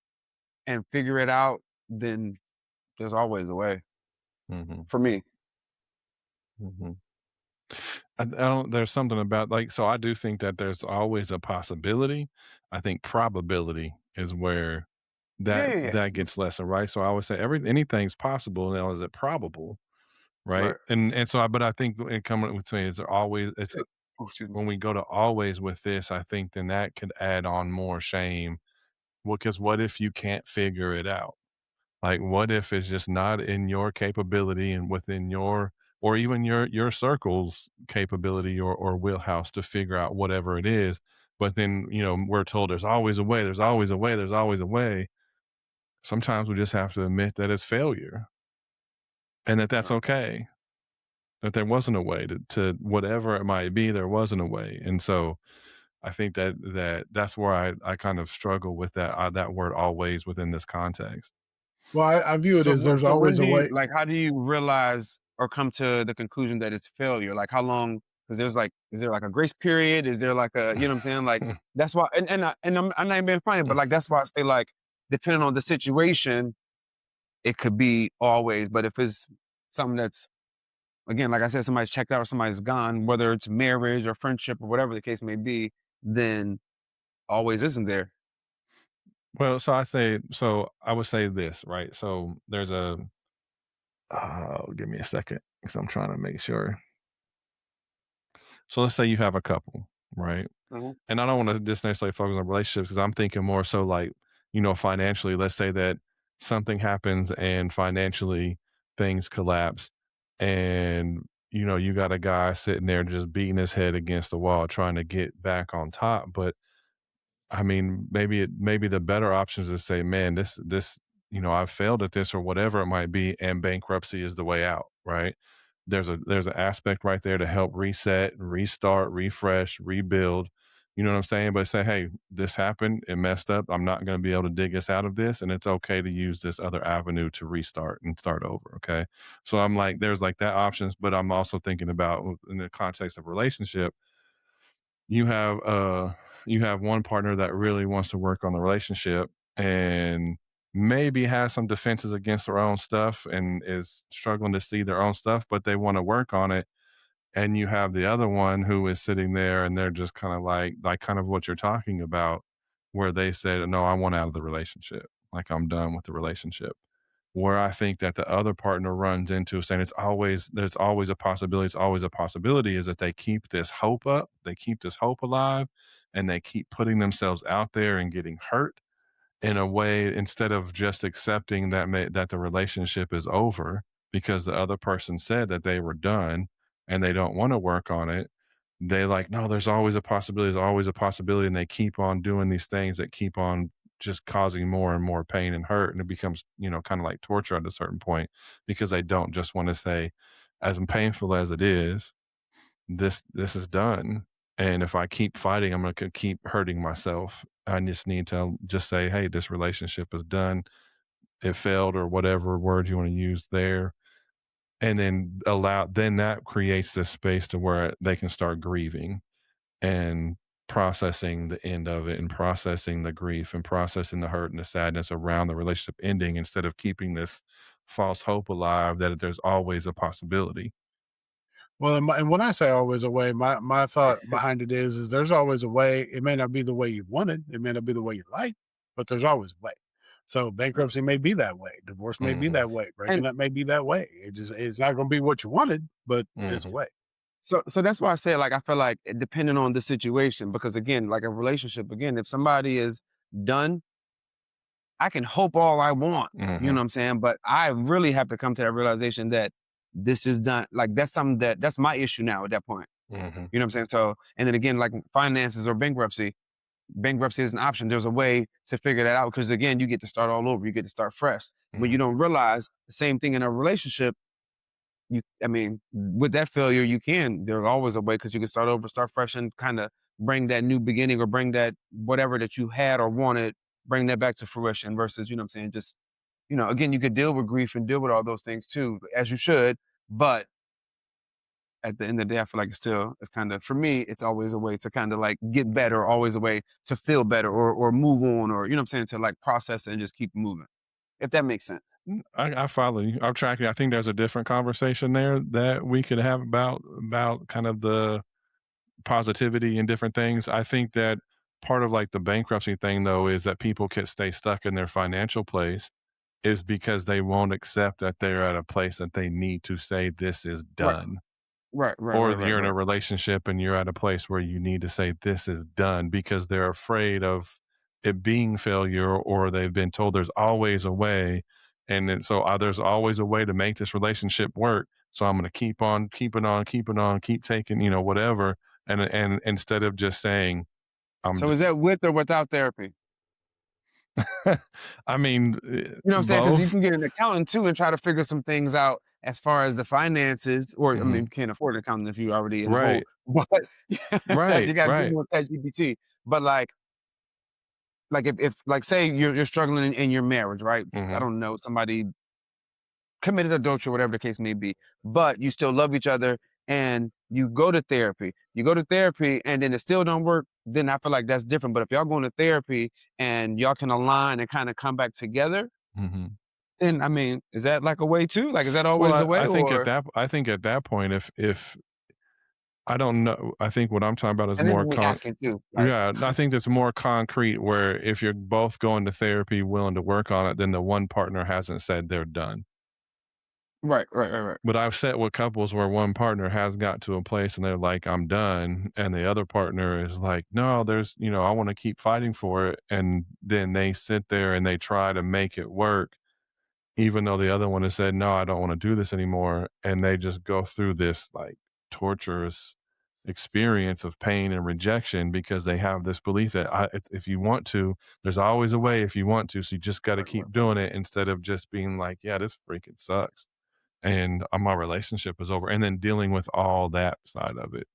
Speaker 2: and figure it out, then there's always a way
Speaker 1: mhm,
Speaker 2: for me.
Speaker 1: mhm. I don't there's something about like so I do think that there's always a possibility. I think probability is where
Speaker 2: Yeah,
Speaker 1: that
Speaker 2: yeah, yeah.
Speaker 1: that gets lesser, right? So I always say anything's possible. Now, is it probable, right?
Speaker 2: Right.
Speaker 1: And so, but I think it coming with me is always it's
Speaker 2: Oh, excuse me.
Speaker 1: when we go to always with this. I think then that could add on more shame. Well, because what if you can't figure it out? Like, what if it's just not in your capability and within your or even your circle's capability or wheelhouse to figure out whatever it is, but then, we're told there's always a way, there's always a way, there's always a way. Sometimes we just have to admit that it's failure and that that's
Speaker 2: Right.
Speaker 1: okay, that there wasn't a way to whatever it might be, there wasn't a way. And so I think that's where I kind of struggle with that word always within this context.
Speaker 3: Well, I view it as there's
Speaker 2: So when
Speaker 3: always
Speaker 2: do
Speaker 3: a
Speaker 2: you
Speaker 3: way.
Speaker 2: like? How do you realize or come to the conclusion that it's failure? Like how long? Because there's like, is there like a grace period? Is there like a, you know what I'm saying? Like that's why, I'm not even being funny, but like that's why I say like, depending on the situation, it could be always. But if it's something that's again, like I said, somebody's checked out or somebody's gone, whether it's marriage or friendship or whatever the case may be, then always isn't there.
Speaker 1: Well, so I would say this, right? So there's a oh, give me a second because I'm trying to make sure. So let's say you have a couple, right?
Speaker 2: Mhm.
Speaker 1: And I don't want to just necessarily focus on relationships because I'm thinking more so like, financially, let's say that something happens and financially things collapse and you got a guy sitting there just beating his head against the wall trying to get back on top. But I mean, maybe the better option is to say, "Man, this, I've failed at this or whatever it might be, and bankruptcy is the way out," right? There's an aspect right there to help reset, restart, refresh, rebuild. You know what I'm saying? But say, "Hey, this happened. It messed up. I'm not going to be able to dig us out of this, and it's okay to use this other avenue to restart and start over." Okay, so I'm like, there's like that options, but I'm also thinking about in the context of relationship you have you have one partner that really wants to work on the relationship and maybe has some defenses against their own stuff and is struggling to see their own stuff but they want to work on it, and you have the other one who is sitting there and they're just kind of like kind of what you're talking about where they said, no, I want out of the relationship, like I'm done with the relationship. Where I think that the other partner runs into saying there's always a possibility, it's always a possibility is that they keep this hope up, they keep this hope alive, and they keep putting themselves out there and getting hurt in a way instead of just accepting that the relationship is over because the other person said that they were done and they don't want to work on it. They like, no, there's always a possibility, there's always a possibility, and they keep on doing these things that keep on just causing more and more pain and hurt, and it becomes kind of like torture at a certain point because they don't just want to say, as painful as it is, this is done. And if I keep fighting, I'm going to keep hurting myself. I just need to just say, hey, this relationship is done. It failed, or whatever word you want to use there. And then that creates this space to where they can start grieving and processing the end of it and processing the grief and processing the hurt and the sadness around the relationship ending instead of keeping this false hope alive that there's always a possibility.
Speaker 3: Well, and when I say always a way, my thought behind it is there's always a way. It may not be the way you wanted, it may not be the way you like, but there's always a way. So bankruptcy may be that way. Divorce may be
Speaker 1: Mhm.
Speaker 3: that way. Breaking
Speaker 2: And
Speaker 3: up may be that way. It's not going to be what you wanted, but it's a
Speaker 1: Mhm.
Speaker 3: way.
Speaker 2: so that's why I say, like, I feel like depending on the situation, because again, like a relationship, again, if somebody is done, I can hope all I want, you know
Speaker 1: Mhm.
Speaker 2: what I'm saying? But I really have to come to that realization that this is done. Like that's something that's my issue now at that point.
Speaker 1: Mhm.
Speaker 2: You know what I'm saying? So, and then again, like finances or bankruptcy is an option. There's a way to figure that out because again, you get to start all over. You get to start fresh. But you
Speaker 1: Mhm.
Speaker 2: don't realize the same thing in a relationship. I mean, with that failure, there's always a way because you can start over, start fresh, and kind of bring that new beginning or bring that whatever that you had or wanted, bring that back to fruition versus, you know what I'm saying, just, again, you could deal with grief and deal with all those things too, as you should. But at the end of the day, I feel like it's kind of, for me, it's always a way to kind of like get better, always a way to feel better or move on or, you know what I'm saying, to like process it and just keep moving, if that makes sense.
Speaker 1: I follow you. I'm tracking. I think there's a different conversation there that we could have about kind of the positivity and different things. I think that part of like the bankruptcy thing though is that people can stay stuck in their financial place is because they won't accept that they're at a place that they need to say this is
Speaker 2: Right,
Speaker 1: done.
Speaker 2: right, right,
Speaker 1: Or
Speaker 2: right, right,
Speaker 1: you're in a
Speaker 2: right.
Speaker 1: relationship and you're at a place where you need to say this is done because they're afraid of it being failure or they've been told there's always a way and then so there's always a way to make this relationship work, so I'm going to keep on keeping on keeping on keep taking whatever, and instead of just saying I'm
Speaker 2: So is that with or without therapy?
Speaker 1: I mean,
Speaker 2: You know what I'm saying? Because you
Speaker 1: both.
Speaker 2: can get an accountant too and try to figure some things out as far as the finances, or I mean,
Speaker 1: Mhm.
Speaker 2: you can't afford an accountant if you're already in the hole.
Speaker 1: Right,
Speaker 2: But
Speaker 1: right,
Speaker 2: you got to do
Speaker 1: right.
Speaker 2: more ChatGPT. But like if like say you're struggling in your marriage, right? I
Speaker 1: Mhm.
Speaker 2: don't know, somebody committed adultery, whatever the case may be, but you still love each other and you go to therapy. You go to therapy and then it still don't work, then I feel like that's different. But if y'all going to therapy and y'all can align and kind of come back together,
Speaker 1: Mhm.
Speaker 2: then I mean, is that like a way too? Like, is that
Speaker 1: Well,
Speaker 2: always a way
Speaker 1: I think
Speaker 2: or
Speaker 1: at that point, if I don't know, I think what I'm talking about is
Speaker 2: and this is
Speaker 1: more
Speaker 2: me asking too, like
Speaker 1: yeah, I think that's more concrete where if you're both going to therapy, willing to work on it, then the one partner hasn't said they're done.
Speaker 2: right, right, right, right.
Speaker 1: But I've sat with couples where one partner has got to a place and they're like, I'm done. And the other partner is like, no, I want to keep fighting for it. And then they sit there and they try to make it work, even though the other one has said, no, I don't want to do this anymore. And they just go through this like torturous experience of pain and rejection because they have this belief that if you want to, there's always a way if you want to. So you just got to
Speaker 2: Right, right,
Speaker 1: keep doing it instead of just being like, yeah, this freaking sucks and my relationship is over, and then dealing with all that side of it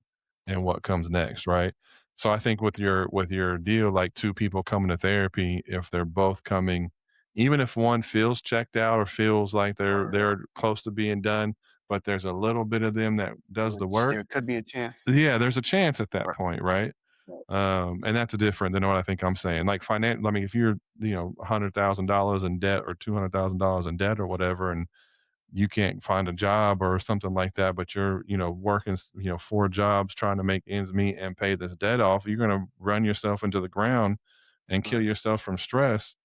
Speaker 1: and what comes next, right? So I think with your deal, like two people coming to therapy, if they're both coming, even if one feels checked out or feels like they're close to being done, but there's a little bit of them that does the
Speaker 2: which
Speaker 1: work,
Speaker 2: there could be a chance.
Speaker 1: yeah, there's a chance at that
Speaker 2: Right,
Speaker 1: point, right?
Speaker 2: right.
Speaker 1: And that's different than what I think I'm saying. Like I mean, if you're $100,000 in debt or $200,000 in debt or whatever, and you can't find a job or something like that, but you're, working, four jobs trying to make ends meet and pay this debt off, you're going to run yourself into the ground and kill
Speaker 2: Right.
Speaker 1: yourself from stress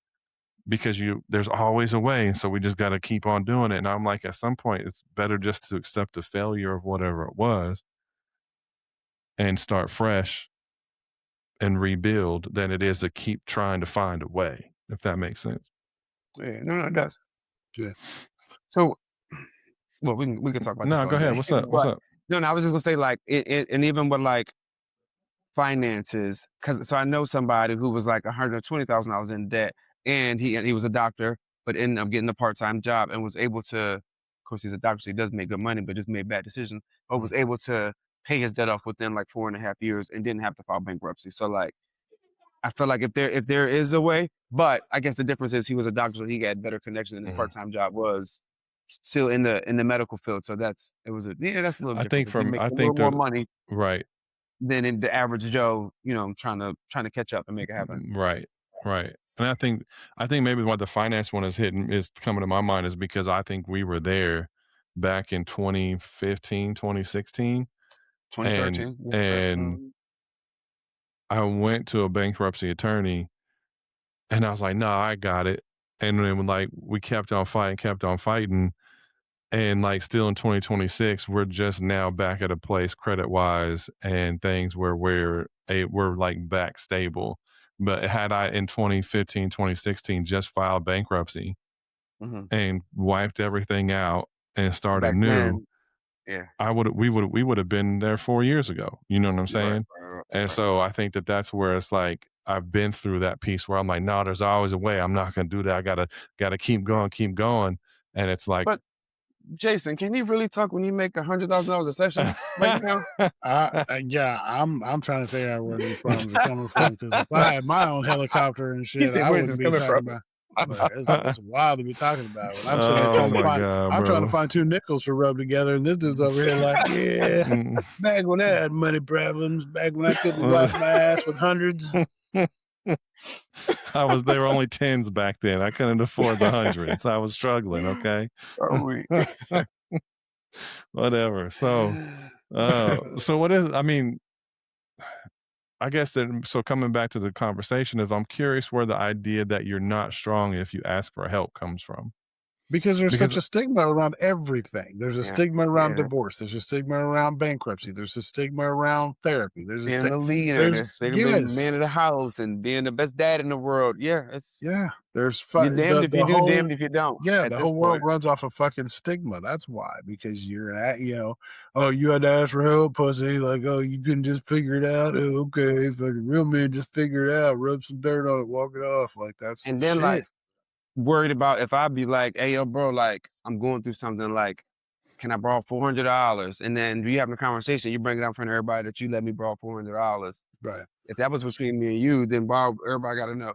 Speaker 1: because there's always a way. So we just got to keep on doing it. And I'm like, at some point, it's better just to accept the failure of whatever it was and start fresh and rebuild than it is to keep trying to find a way, if that makes sense.
Speaker 2: Yeah, no, no, it does.
Speaker 3: Yeah.
Speaker 2: So, well, we can talk about this
Speaker 1: No,
Speaker 2: all
Speaker 1: go ahead.
Speaker 2: day,
Speaker 1: What's up? What's
Speaker 2: but
Speaker 1: up?
Speaker 2: no, no, I was just gonna say like and even with like finances, because so I know somebody who was like $120,000 in debt, and he was a doctor, but ended up getting a part-time job and was able to. Of course, he's a doctor, so he does make good money, but just made bad decisions. But
Speaker 1: Mm,
Speaker 2: was able to pay his debt off within like 4.5 years and didn't have to file bankruptcy. So like, I feel like if there is a way, but I guess the difference is he was a doctor, so he had better connections, and his
Speaker 1: mhm.
Speaker 2: part-time job was still in the medical field. So that's a little
Speaker 1: I
Speaker 2: different
Speaker 1: think
Speaker 2: because he
Speaker 1: from
Speaker 2: makes
Speaker 1: I
Speaker 2: a little
Speaker 1: think
Speaker 2: more
Speaker 1: the
Speaker 2: money
Speaker 1: right.
Speaker 2: than in the average Joe, trying to catch up and make it happen.
Speaker 1: Right, right. And I think maybe what the finance one is hitting is coming to my mind is because I think we were there back in 2015, 2016, and
Speaker 2: 2013, yes, sir.
Speaker 1: and I went to a bankruptcy attorney and I was like, "No, I got it." And then like we kept on fighting. And like still in 2026, we're just now back at a place credit wise and things where we're like back stable. But had I in 2015, 2016 just filed bankruptcy
Speaker 2: Mhm.
Speaker 1: and wiped everything out and started
Speaker 2: Back
Speaker 1: new,
Speaker 2: then, yeah.
Speaker 1: we would have been there 4 years ago. You know what I'm
Speaker 2: Right,
Speaker 1: saying?
Speaker 2: right,
Speaker 1: And
Speaker 2: right.
Speaker 1: so I think that that's where it's like I've been through that piece where I'm like, no, there's always a way. I'm not gonna do that. I gotta keep going. And it's like
Speaker 2: But Jason, can you really talk when you make $100,000 a session right now?
Speaker 3: Yeah, I'm trying to figure out where these problems are coming from because if I had my own helicopter and
Speaker 2: He
Speaker 3: shit,
Speaker 2: said,
Speaker 3: I
Speaker 2: "Where's
Speaker 3: wouldn't
Speaker 2: this
Speaker 3: be
Speaker 2: coming
Speaker 3: talking
Speaker 2: from?"
Speaker 3: about. Like, it's wild to be talking about. When I'm sitting there
Speaker 1: oh
Speaker 3: trying to
Speaker 1: my
Speaker 3: find,
Speaker 1: God,
Speaker 3: I'm trying to
Speaker 1: brother.
Speaker 3: find two nickels to rub together, and this dude's over here like, yeah,
Speaker 1: Mm.
Speaker 3: back when I had money problems, back when I couldn't wipe my ass with hundreds.
Speaker 1: They were only tens back then. I couldn't afford the hundreds. I was struggling, okay?
Speaker 2: Oh, we.
Speaker 1: Whatever. So what is I mean, I guess that so coming back to the conversation is I'm curious where the idea that you're not strong if you ask for help comes from.
Speaker 3: Because there's
Speaker 1: Because
Speaker 3: such a stigma around everything. There's a
Speaker 2: Yeah,
Speaker 3: stigma around
Speaker 2: yeah.
Speaker 3: divorce. There's a stigma around bankruptcy. There's a stigma around therapy. There's a
Speaker 2: Being
Speaker 3: stigma.
Speaker 2: the leader,
Speaker 3: There's
Speaker 2: there's being the man
Speaker 3: yes,
Speaker 2: of the house, and being the best dad in the world. Yeah, it's
Speaker 3: yeah. There's
Speaker 2: you're damned if you
Speaker 3: the
Speaker 2: do,
Speaker 3: whole
Speaker 2: damned if you don't.
Speaker 3: yeah,
Speaker 2: At
Speaker 3: the
Speaker 2: this
Speaker 3: whole world
Speaker 2: point,
Speaker 3: runs off of fucking stigma. That's why. Because you're at, oh, you had to ask for help, pussy. Like, oh, you couldn't just figure it out. Oh, okay, fucking real men just figure it out, rub some dirt on it, walk it off. Like that's
Speaker 2: and
Speaker 3: the
Speaker 2: then like
Speaker 3: shit.
Speaker 2: worried about if I be like, "Hey, yo, bro, like I'm going through something. Like, can I borrow $400?" And then you having a conversation, you bring it up in front of everybody that you let me borrow $400.
Speaker 3: Right.
Speaker 2: If that was between me and you, then why everybody got to know?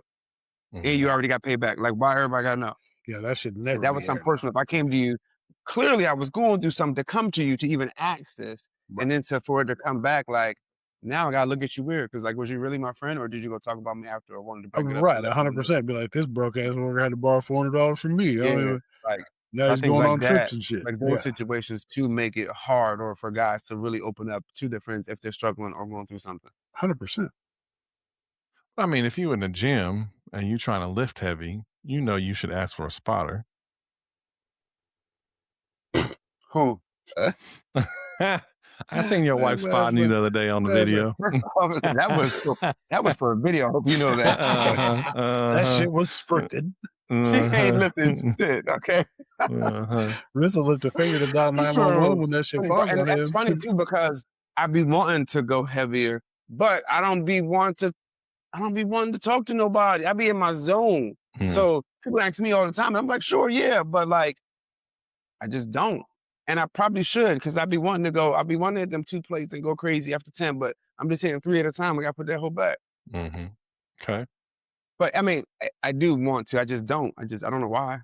Speaker 2: And
Speaker 1: Mhm.
Speaker 2: you already got paid back. Like, why everybody got to know?
Speaker 3: Yeah, that should
Speaker 2: If
Speaker 3: never
Speaker 2: that
Speaker 3: be
Speaker 2: was some
Speaker 3: aired.
Speaker 2: personal, if I came to you, clearly I was going through something to come to you to even ask this.
Speaker 3: Right.
Speaker 2: And then for it to come back, like, now I gotta look at you weird. Cause like, was you really my friend or did you go talk about me after I wanted to bring it up?
Speaker 3: Right,
Speaker 2: And let people know?
Speaker 3: 100%. Be like, this broke ass motherfucker had to borrow $400 from me. I don't
Speaker 2: Yeah.
Speaker 3: even,
Speaker 2: Like,
Speaker 3: now
Speaker 2: so I
Speaker 3: he's
Speaker 2: think
Speaker 3: going
Speaker 2: like
Speaker 3: on
Speaker 2: that,
Speaker 3: trips and shit.
Speaker 2: like
Speaker 3: Yeah.
Speaker 2: those situations too make it hard or for guys to really open up to their friends if they're struggling or going through something.
Speaker 3: 100%.
Speaker 1: I mean, if you in the gym and you trying to lift heavy, you know you should ask for a spotter.
Speaker 2: Who?
Speaker 1: I seen your wife spotting you the other day on the video.
Speaker 2: that was for a video. I hope you know that.
Speaker 3: That shit was scripted.
Speaker 2: She ain't lifting shit, okay?
Speaker 3: Rissa lift a finger to dial 911 when that shit falls on him.
Speaker 2: That's funny too because I be wanting to go heavier, but I don't be wanting to talk to nobody. I be in my zone. So people ask me all the time, and I'm like, sure, yeah, but like, I just don't. And I probably should because I'll be wanting to hit them 2 plates and go crazy after 10, but I'm just hitting 3 at a time. I got to put that whole back.
Speaker 1: Mm-hmm. Okay.
Speaker 2: But I mean, I do want to. I just don't. I don't know why.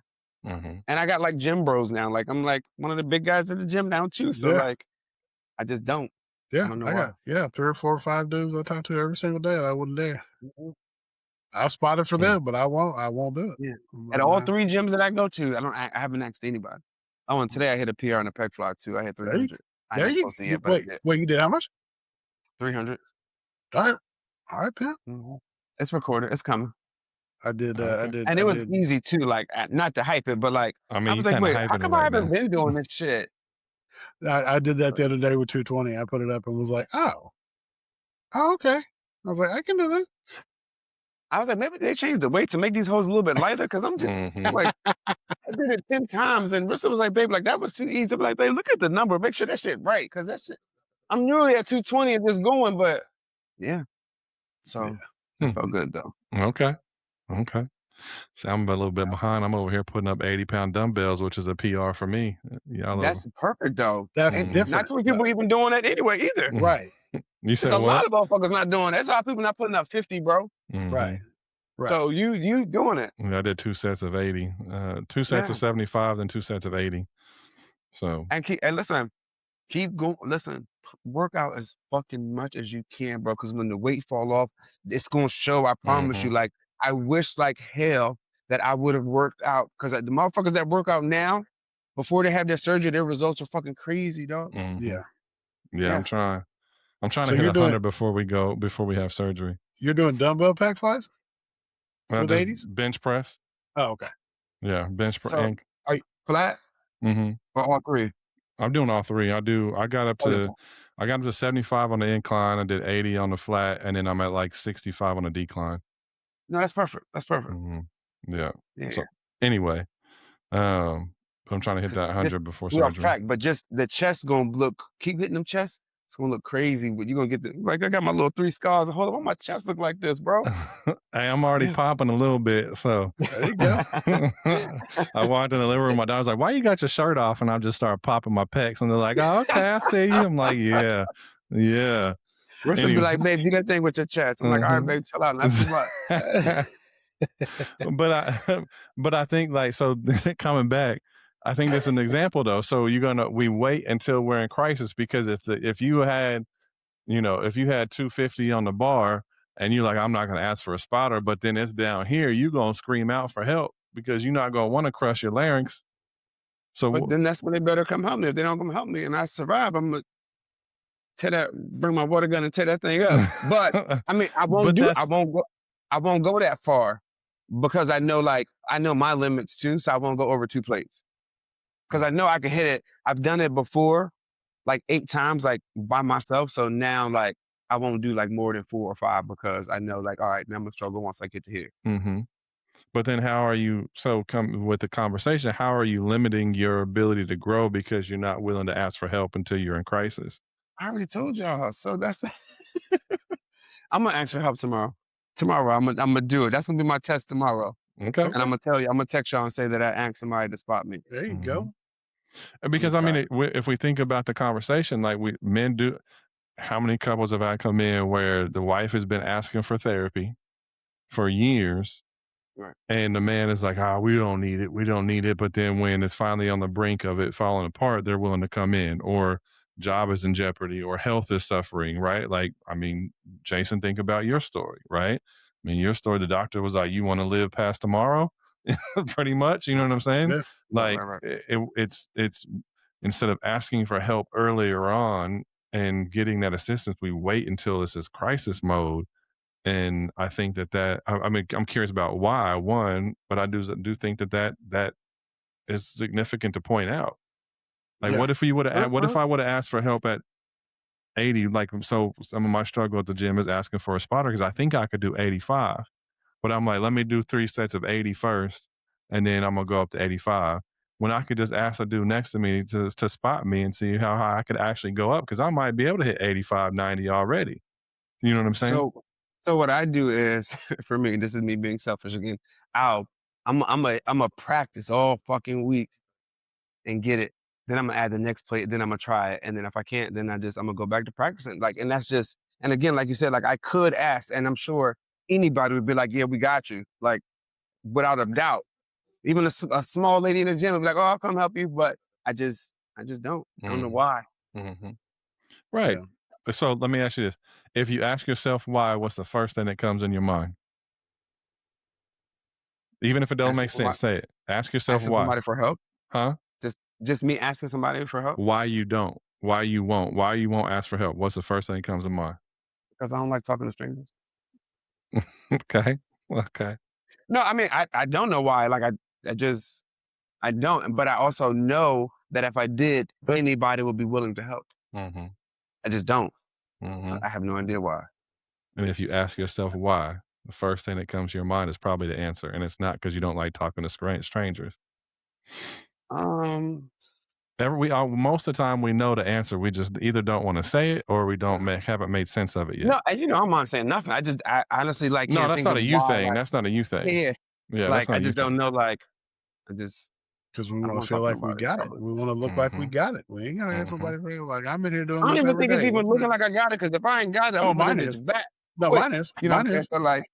Speaker 1: Mm-hmm.
Speaker 2: And I got like gym bros now. Like I'm like one of the big guys at the gym now too. So like, I just don't.
Speaker 3: Yeah,
Speaker 2: I don't know
Speaker 3: I got 3 or 4 or 5 dudes I talk to every single day. I wouldn't dare. I'll spot it for them, but I won't do it.
Speaker 2: Yeah. At all 3 gyms that I go to, I haven't asked anybody. Oh, and today I hit a PR on the pec fly too. I hit 300. I
Speaker 3: There
Speaker 2: haven't
Speaker 3: you
Speaker 2: posted yet, but
Speaker 3: wait, you did how much?
Speaker 2: 300.
Speaker 3: All right, pimp.
Speaker 2: It's recorded. It's coming.
Speaker 3: I did.
Speaker 2: And it was easy too. Like not to hype it, but like
Speaker 1: I mean,
Speaker 2: I was like, wait, how come I haven't been doing this shit?
Speaker 3: I did that the other day with 220. I put it up and was like, oh, okay. I was like, I can do this.
Speaker 2: I was like, maybe they changed the weight to make these hoes a little bit lighter because I'm just like, I did it 10 times and Rissa was like, babe, like that was too easy. I'm like, babe, look at the number, make sure that shit right because that shit. I'm nearly at 220 and just going, but yeah. So it felt good though.
Speaker 1: Okay. So I'm a little bit behind. I'm over here putting up 80-pound dumbbells, which is a PR for me.
Speaker 2: That's perfect though.
Speaker 3: That's different.
Speaker 2: Not too many people even doing that anyway either.
Speaker 3: Right.
Speaker 1: You said
Speaker 2: There's a
Speaker 1: what?
Speaker 2: lot of motherfuckers not doing that. That's how people not putting up 50, bro.
Speaker 3: Right.
Speaker 2: So you doing it.
Speaker 1: I did 2 sets of 80. 2 sets of 75, then 2 sets of 80. So
Speaker 2: and listen, keep going. Listen, work out as fucking much as you can, bro. Because when the weight fall off, it's gonna show. I promise you. Like I wish like hell that I would have worked out because the motherfuckers that work out now, before they have their surgery, their results are fucking crazy, dog.
Speaker 3: Yeah.
Speaker 1: I'm trying
Speaker 3: So
Speaker 1: to hit 100 before we have surgery.
Speaker 3: You're doing dumbbell pack flies? With
Speaker 1: Just
Speaker 3: 80s?
Speaker 1: bench press.
Speaker 3: Oh, okay.
Speaker 1: Yeah, bench per
Speaker 2: So,
Speaker 1: inc.
Speaker 2: are you flat
Speaker 1: Mhm.
Speaker 2: or all 3?
Speaker 1: I'm doing all 3. I got up
Speaker 2: Okay.
Speaker 1: to 75 on the incline, I did 80 on the flat, and then I'm at, like, 65 on the decline.
Speaker 2: No, that's perfect. That's perfect.
Speaker 1: Mhm. Yeah.
Speaker 2: Yeah.
Speaker 1: So, anyway, I'm trying to hit
Speaker 2: 'Cause
Speaker 1: that
Speaker 2: just
Speaker 1: 100 before
Speaker 2: we off
Speaker 1: surgery.
Speaker 2: track, but just the chest gonna look keep hitting them chests, it's gonna look crazy, but you're gonna get the like, I got my little 3 scars. Hold on, why my chest look like this, bro?
Speaker 1: Hey, I'm already
Speaker 2: Yeah.
Speaker 1: popping a little bit, so
Speaker 3: There you go.
Speaker 1: I walked in the living room, my daughter's like, "Why you got your shirt off?" And I just started popping my pecs, and they're like, "Oh, okay, I see you." I'm like, "Yeah, yeah."
Speaker 2: Rissa be
Speaker 1: Anyway,
Speaker 2: like, "Babe, do that thing with your chest." I'm like, "All right,
Speaker 1: mhm.
Speaker 2: babe, chill out, not too much."
Speaker 1: But I but I think, like, so coming back, I think that's an example, though. So we wait until we're in crisis, because if you had, if you had 250 on the bar and you're like, I'm not going to ask for a spotter, but then it's down here, you're going to scream out for help because you're not going to want to crush your larynx.
Speaker 2: But
Speaker 1: So,
Speaker 2: then that's when they better come help me. If they don't come help me and I survive, Imma bring my water gun and tear that thing up. But, I mean,
Speaker 1: but that's,
Speaker 2: I won't go that far because I know, like, I know my limits too, so I won't go over 2 plates. Because I know I can hit it. I've done it before, like 8 times, like, by myself, so now, like, I won't do, like, more than 4 or 5 because I know, like, "Alright, now Imma struggle once I get to here."
Speaker 1: hmm but then how are you, so come with the conversation, how are you limiting your ability to grow because you're not willing to ask for help until you're in crisis?
Speaker 2: I already told y'all, so that's Imma ask for help tomorrow. Tomorrow, Imma do it. That's gonna be my test tomorrow,
Speaker 1: Okay.
Speaker 2: and
Speaker 3: Okay.
Speaker 2: Imma tell you Imma text y'all and say that I asked somebody to spot me.
Speaker 3: There you
Speaker 1: hmm
Speaker 3: go.
Speaker 1: And
Speaker 2: Imma
Speaker 1: because I mean,
Speaker 2: try.
Speaker 1: if we think about the conversation, like men do, how many couples have I come in where the wife has been asking for therapy for years,
Speaker 2: Right.
Speaker 1: and the man is like, "Ah, we don't need it. We don't need it." But then when it's finally on the brink of it falling apart, they're willing to come in, or job is in jeopardy, or health is suffering, right? Like, I mean, Jason, think about your story, right? I mean, your story, the doctor was like, "You want to live past tomorrow?" Pretty much, you know
Speaker 2: Right.
Speaker 1: what I'm saying?
Speaker 3: Yeah.
Speaker 2: Right,
Speaker 1: Like,
Speaker 2: right, right.
Speaker 1: it's instead of asking for help earlier on and getting that assistance, we wait until this is crisis mode. And I think I mean, I'm curious about why, one, but I do think that is significant to point out. Like,
Speaker 3: Yeah.
Speaker 1: what if
Speaker 2: Uh-huh.
Speaker 1: I would have asked for help at 80? Like, so some of my struggle at the gym is asking for a spotter because I think I could do 85, but I'm like, let me do 3 sets of 80 first, and then I'm gonna go up to 85. When I could just ask a dude next to me to spot me and see how high I could actually go up, because I might be able to hit 85, 90 already. You know what I'm saying?
Speaker 2: So so what I do is for me, this is me being selfish again, I'll Imma practice all fucking week and get it. Then Imma add the next plate, then Imma try it, and then if I can't, then Imma go back to practicing, like, and that's just and again, like you said, like, I could ask, and I'm sure anybody would be like, "Yeah, we got you," like, without a doubt. Even a small lady in the gym would be like, "Oh, I'll come help you," but I just don't. I don't know
Speaker 1: Mhm,
Speaker 2: why.
Speaker 1: mhm. Right.
Speaker 3: Yeah.
Speaker 1: So let me ask you this. If you ask yourself why, what's the first thing that comes in your mind? Even if it don't
Speaker 2: Asking
Speaker 1: make sense,
Speaker 2: somebody
Speaker 1: say it. Ask yourself
Speaker 2: asking
Speaker 1: why.
Speaker 2: somebody for help.
Speaker 1: Huh?
Speaker 2: Just me asking somebody for help
Speaker 1: Why you don't. Why you won't ask for help. What's the first thing that comes to mind?
Speaker 2: because I don't like talking to strangers.
Speaker 1: Okay. Okay.
Speaker 2: No, I mean, I don't know why. Like I just I don't. But I also know that if I did, anybody would be willing to help.
Speaker 1: Mhm.
Speaker 2: I just don't.
Speaker 1: Mhm.
Speaker 2: I have no idea why.
Speaker 1: And if you ask yourself why, the first thing that comes to your mind is probably the answer, and it's not because you don't like talking to strangers.
Speaker 2: Um,
Speaker 1: We all most of the time we know the answer. We just either don't want to say it or we don't
Speaker 3: Yeah.
Speaker 1: haven't made sense of it yet.
Speaker 2: no, I'm not saying nothing. I honestly like
Speaker 1: No,
Speaker 2: can't
Speaker 1: that's
Speaker 2: think
Speaker 1: not
Speaker 2: of
Speaker 1: a you
Speaker 2: why.
Speaker 1: thing.
Speaker 2: Like
Speaker 1: That's not a you thing.
Speaker 2: yeah,
Speaker 1: Yeah, that's
Speaker 2: like
Speaker 1: not
Speaker 2: I
Speaker 1: a you
Speaker 2: just
Speaker 1: thing.
Speaker 2: don't know. Like I just
Speaker 3: Because we
Speaker 2: I don't
Speaker 3: want
Speaker 2: want
Speaker 3: to
Speaker 2: to
Speaker 3: feel
Speaker 2: talk to
Speaker 3: like we
Speaker 2: nobody.
Speaker 3: got it.
Speaker 2: Probably.
Speaker 3: We want to look like we
Speaker 1: Mhm.
Speaker 3: got it. We ain't gonna ask
Speaker 1: Mhm.
Speaker 3: nobody for it. Like I'm in here doing
Speaker 2: I don't
Speaker 3: this
Speaker 2: even
Speaker 3: every
Speaker 2: think it's
Speaker 3: day.
Speaker 2: even
Speaker 3: What's
Speaker 2: looking
Speaker 3: next?
Speaker 2: like I got it. Because if I ain't got it, I'm
Speaker 3: Oh,
Speaker 2: gonna put
Speaker 3: mine
Speaker 2: them
Speaker 3: is.
Speaker 2: bitches back
Speaker 3: No,
Speaker 2: quick.
Speaker 3: mine is.
Speaker 2: You know what
Speaker 3: Mine
Speaker 2: I'm saying?
Speaker 3: is.
Speaker 2: So like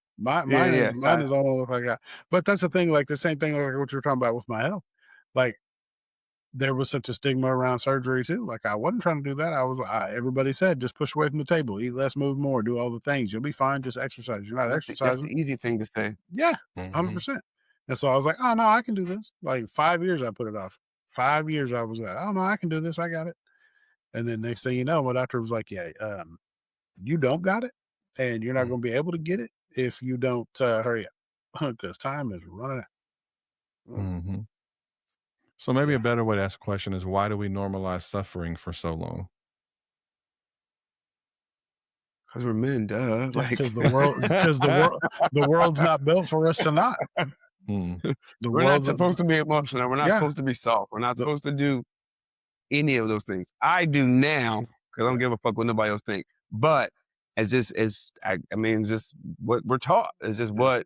Speaker 2: yeah,
Speaker 3: Mine
Speaker 2: yeah.
Speaker 3: is.
Speaker 2: So
Speaker 3: Mine is all look like that. But that's the thing. Like the same thing like what you're talking about with my health. Like there was such a stigma around surgery too. Like I wasn't trying to do that. Everybody said just push away from the table, eat less, move more, do all the things. You'll be fine. Just exercise. You're not
Speaker 2: that's the
Speaker 3: exercising.
Speaker 2: easy thing to say.
Speaker 3: Yeah,
Speaker 1: Mhm.
Speaker 3: 100%. And so I was like, oh no, I can do this. Like 5 years, I put it off. 5 years, I was like, oh no, I can do this. I got it. And then next thing you know, my doctor was like, yeah, you don't got it, and you're not
Speaker 1: Mm.
Speaker 3: going to be able to get it if you don't hurry up because time is running out.
Speaker 1: Mhm. So maybe a
Speaker 3: Yeah.
Speaker 1: better way to ask a question is, why do we normalize suffering for so long?
Speaker 2: Because we're men, duh.
Speaker 3: Yeah,
Speaker 2: Like,
Speaker 3: because the world's not built for us to not.
Speaker 1: Mm,
Speaker 3: The
Speaker 2: we're not
Speaker 3: world's
Speaker 2: supposed to be emotional. We're not
Speaker 3: yeah.
Speaker 2: supposed to be soft. We're not
Speaker 3: The
Speaker 2: supposed to do any of those things. I do now because I don't give a fuck what nobody else think. But I mean, just what we're taught. It's just
Speaker 3: yeah.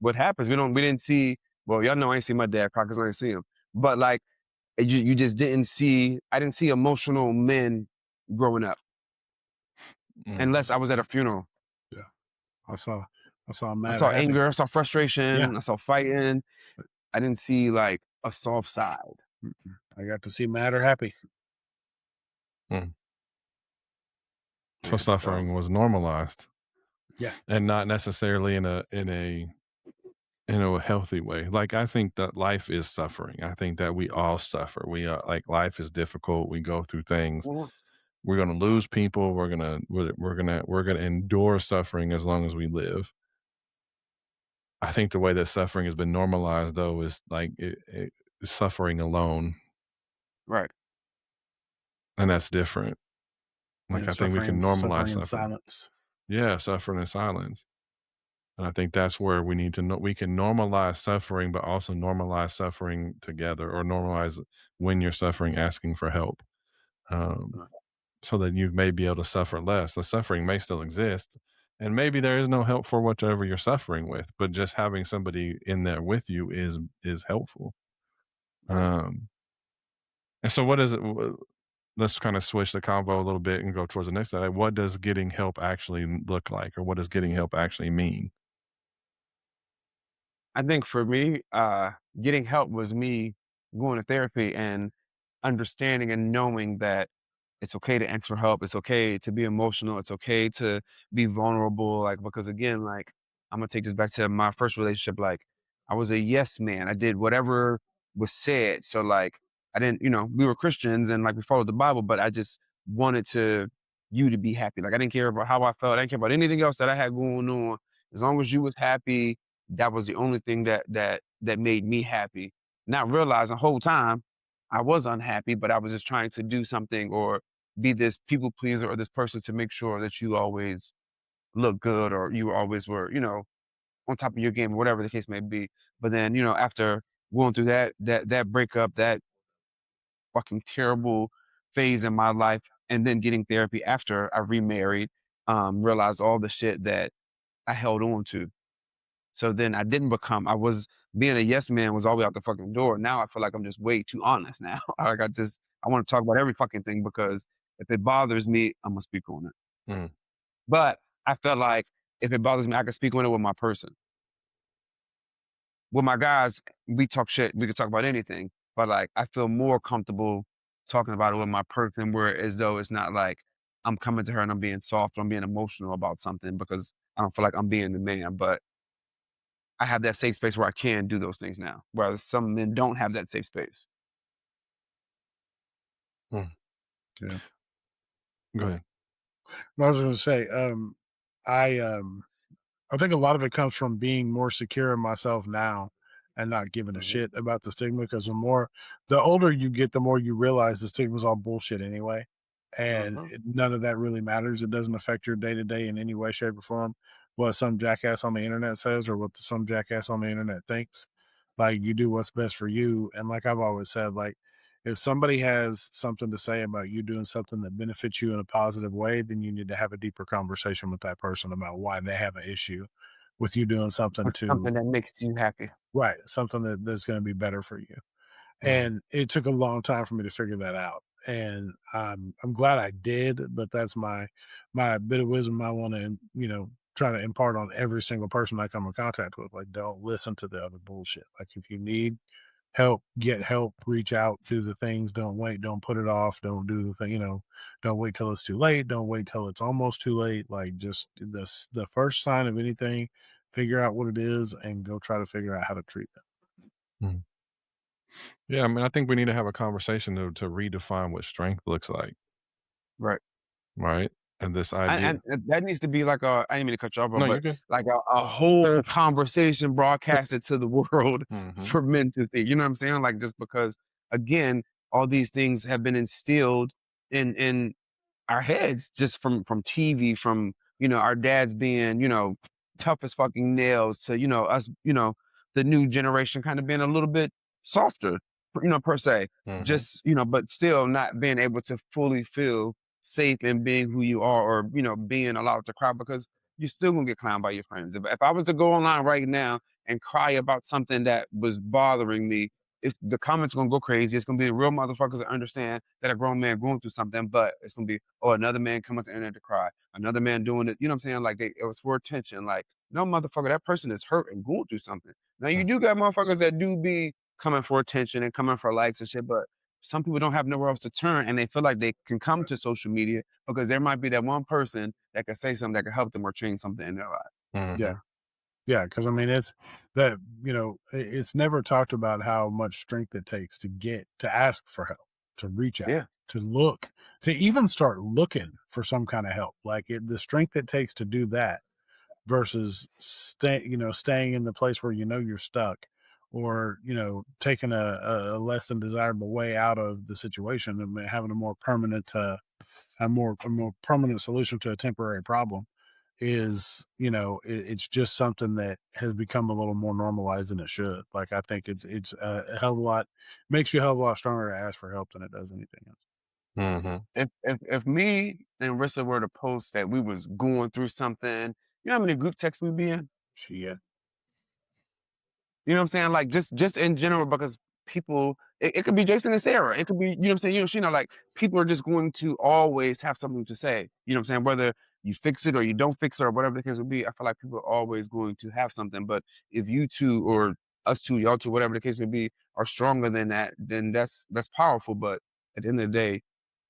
Speaker 2: what happens. We didn't see. Well, y'all know I ain't see my dad cry because I didn't see him. But like, you just didn't see. I didn't see emotional men growing up
Speaker 1: mm.
Speaker 2: unless I was at a funeral.
Speaker 3: Yeah. I saw
Speaker 2: I
Speaker 3: Matt
Speaker 2: saw
Speaker 3: happy.
Speaker 2: anger. I saw
Speaker 3: Yeah.
Speaker 2: frustration. I saw fighting. I didn't see like a soft side.
Speaker 3: I got to see Matt happy.
Speaker 1: So
Speaker 2: Yeah,
Speaker 1: suffering was normalized,
Speaker 3: Yeah.
Speaker 1: and not necessarily in a healthy way. Like, I think that life is suffering. I think that we all suffer. We are like, life is difficult. We go through things.
Speaker 2: Mhm.
Speaker 1: We're gonna lose people. We're gonna endure suffering as long as we live. I think the way that suffering has been normalized, though, is like suffering alone,
Speaker 2: Right.
Speaker 1: and that's different. Like,
Speaker 3: Yeah.
Speaker 1: I think we can normalize
Speaker 3: Suffering in
Speaker 1: suffering.
Speaker 3: silence.
Speaker 1: Yeah, suffering in silence. And I think that's where we need to know we can normalize suffering, but also normalize suffering together, or normalize when you're suffering, asking for help, um,
Speaker 2: Right.
Speaker 1: so that you may be able to suffer less. The suffering may still exist, and maybe there is no help for whatever you're suffering with, but just having somebody in there with you is helpful.
Speaker 2: Right.
Speaker 1: And so, what is it? Let's kind of switch the convo a little bit and go towards the next slide. What does getting help actually look like, or what does getting help actually mean?
Speaker 2: I think for me, getting help was me going to therapy and understanding and knowing that it's okay to ask for help. It's okay to be emotional. It's okay to be vulnerable. Like, because again, like, I'm gonna take this back to my first relationship. Like, I was a yes man. I did whatever was said. So like, I didn't, we were Christians and like we followed the Bible, but I just wanted you to be happy. Like, I didn't care about how I felt. I didn't care about anything else that I had going on. As long as you was happy, that was the only thing that made me happy. Not realizing the whole time I was unhappy, but I was just trying to do something or be this people pleaser or this person to make sure that you always look good or you always were, on top of your game or whatever the case may be. But then, after going through that breakup, that fucking terrible phase in my life, and then getting therapy after I remarried, realized all the shit that I held on to. So then I was being a yes man was all the way out the fucking door. Now I feel like I'm just way too honest now. Like I want to talk about every fucking thing because if it bothers me, I'm gonna speak on it.
Speaker 1: Mm,
Speaker 2: But I felt like if it bothers me, I can speak on it with my person. With my guys, we talk shit. We can talk about anything. But like I feel more comfortable talking about it with my person where as though it's not like I'm coming to her and I'm being soft or I'm being emotional about something because I don't feel like I'm being the man. But I have that safe space where I can do those things now, whereas some men don't have that safe space.
Speaker 1: mm.
Speaker 3: Yeah.
Speaker 1: Go ahead.
Speaker 3: I was gonna say, I I think a lot of it comes from being more secure in myself now and not giving a
Speaker 2: Mhm,
Speaker 3: shit about the stigma because the older you get, the more you realize the stigma's all bullshit anyway. And
Speaker 2: mhm.
Speaker 3: none of that really matters. It doesn't affect your day to day in any way, shape, or form. What some jackass on the internet says or what some jackass on the internet thinks. Like you do what's best for you. And like I've always said, like if somebody has something to say about you doing something that benefits you in a positive way, then you need to have a deeper conversation with that person about why they have an issue with you doing something
Speaker 2: What's something
Speaker 3: to
Speaker 2: that makes you happy?
Speaker 3: right, something that's going to be better for you.
Speaker 2: Right.
Speaker 3: And it took a long time for me to figure that out. And I'm glad I did, but that's my bit of wisdom I want to, try to impart on every single person I come in contact with. Like, don't listen to the other bullshit. Like, if you need help, get help, reach out, do the things, don't wait, don't put it off, don't do the thing, don't wait till it's too late, don't wait till it's almost too late. Like just the first sign of anything, figure out what it is and go try to figure out how to treat it.
Speaker 1: Mm. Yeah, I mean, I think we need to have a conversation to redefine what strength looks like,
Speaker 2: Right.
Speaker 1: right? and this idea.
Speaker 2: And that needs to be like a, I didn't mean to cut you off, bro,
Speaker 1: No, you're
Speaker 2: but
Speaker 1: good.
Speaker 2: like a whole conversation broadcasted to the world
Speaker 1: Mhm.
Speaker 2: for men to think. You know what I'm saying? Like, just because, again, all these things have been instilled in our heads just from TV, from, you know, our dads being, you know, tough as fucking nails, to, you know, us, you know, the new generation kind of being a little bit softer, you know, per se.
Speaker 1: Mhm.
Speaker 2: Just, you know, but still not being able to fully feel safe in being who you are, or, you know, being allowed to cry, because you're still gonna get clowned by your friends. If I was to go online right now and cry about something that was bothering me, it's, the comments gonna go crazy. It's gonna be the real motherfuckers that understand that a grown man going through something, but it's gonna be, oh, another man coming to the internet to cry, another man doing it. You know what I'm saying? Like, it was for attention. Like, no, motherfucker, that person is hurt and going through something. Now, you do got motherfuckers that do be coming for attention and coming for likes and shit, but some people don't have nowhere else to turn, and they feel like they can come to social media because there might be that one person that can say something that can help them or change something in their life.
Speaker 1: Mhm.
Speaker 3: Yeah. Yeah, because I mean, it's that, you know, it's never talked about how much strength it takes to ask for help, to reach out,
Speaker 2: Yeah.
Speaker 3: to look, to even start looking for some kind of help. Like, the strength it takes to do that versus staying in the place where you know you're stuck, or, you know, taking a less than desirable way out of the situation, and having a more permanent solution to a temporary problem is, you know, it's just something that has become a little more normalized than it should. Like, I think it's a hell of a lot, makes you a hell of a lot stronger to ask for help than it does anything else.
Speaker 1: Mhm.
Speaker 2: If me and Rissa were to post that we was going through something, you know how many group texts we be in?
Speaker 3: Shit.
Speaker 2: You know what I'm saying? Like, just in general, because people, it could be Jason and Sarah. It could be, you know what I'm saying? You know, like, people are just going to always have something to say. You know what I'm saying? Whether you fix it or you don't fix it or whatever the case would be, I feel like people are always going to have something. But if you two, or us two, y'all two, whatever the case may be, are stronger than that, then that's powerful. But at the end of the day,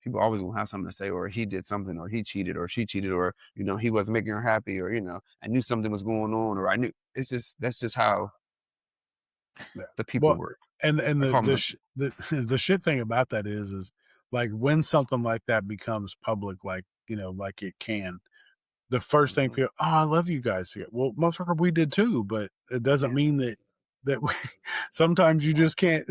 Speaker 2: people always gonna have something to say, or he did something, or he cheated, or she cheated, or, you know, he wasn't making her happy, or, you know, I knew something was going on, or I knew. It's just, that's just how
Speaker 3: Yeah.
Speaker 2: the people
Speaker 3: Well,
Speaker 2: work.
Speaker 3: and
Speaker 2: I call them
Speaker 3: the shit thing about that is like, when something like that becomes public, like, you know, like it can, the first thing people, oh, I love you guys here. Well, motherfucker, we did too, but it doesn't
Speaker 2: Yeah.
Speaker 3: mean that we, sometimes you just can't.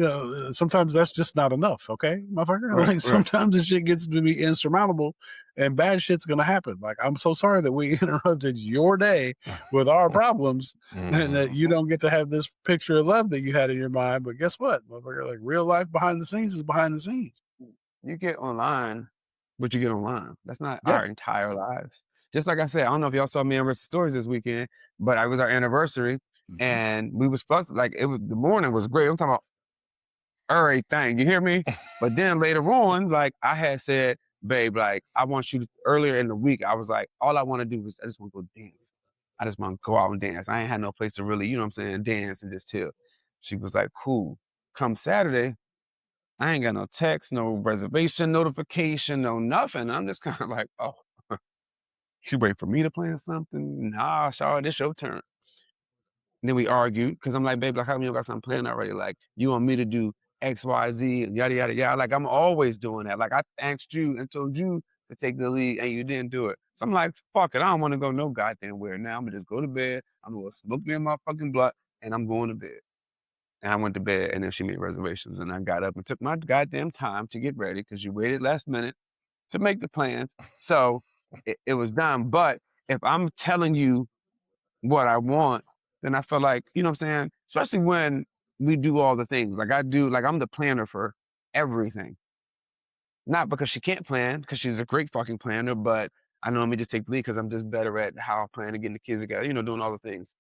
Speaker 3: Sometimes that's just not enough. Okay, motherfucker.
Speaker 2: Right,
Speaker 3: Like,
Speaker 2: right.
Speaker 3: sometimes this shit gets to be insurmountable, and bad shit's gonna happen. Like, I'm so sorry that we interrupted your day with our problems, and that
Speaker 1: Mhm.
Speaker 3: you don't get to have this picture of love that you had in your mind. But guess what, motherfucker? Like, real life behind the scenes is behind the scenes.
Speaker 2: You get online what you get online. That's not
Speaker 3: Yeah.
Speaker 2: our entire lives. Just like I said, I don't know if y'all saw me and Rissa stories this weekend, but it was our anniversary,
Speaker 3: Mhm.
Speaker 2: and we was fucked. Like, it was, the morning was great. I'm talking about everything. You hear me? But then later on, like, I had said, babe, like, I want you to, earlier in the week, I was like, all I want to do is, I just want to go dance. I just want to go out and dance. I ain't had no place to really, you know what I'm saying, dance and just chill. She was like, cool. Come Saturday, I ain't got no text, no reservation notification, no nothing. I'm just kind of like, oh, she wait for me to plan something? Nah, Charlotte, it's your turn. And then we argued, because I'm like, babe, like, how come you don't got something planned already? Like, you want me to do X, Y, Z, and yada, yada, yada. Like, I'm always doing that. Like, I asked you and told you to take the lead, and you didn't do it. So I'm like, fuck it. I don't want to go no goddamn where now. I'm going to just go to bed. I'm going to smoke me a motherfucking blunt, and I'm going to bed. And I went to bed, and then she made reservations, and I got up and took my goddamn time to get ready, because you waited last minute to make the plans. So it was done. But if I'm telling you what I want, then I feel like, you know what I'm saying? Especially when we do all the things. Like, I'm the planner for everything. Not because she can't plan, because she's a great fucking planner, but I know, let me just take the lead, because I'm just better at how I plan to getting the kids together, you know, doing all the things.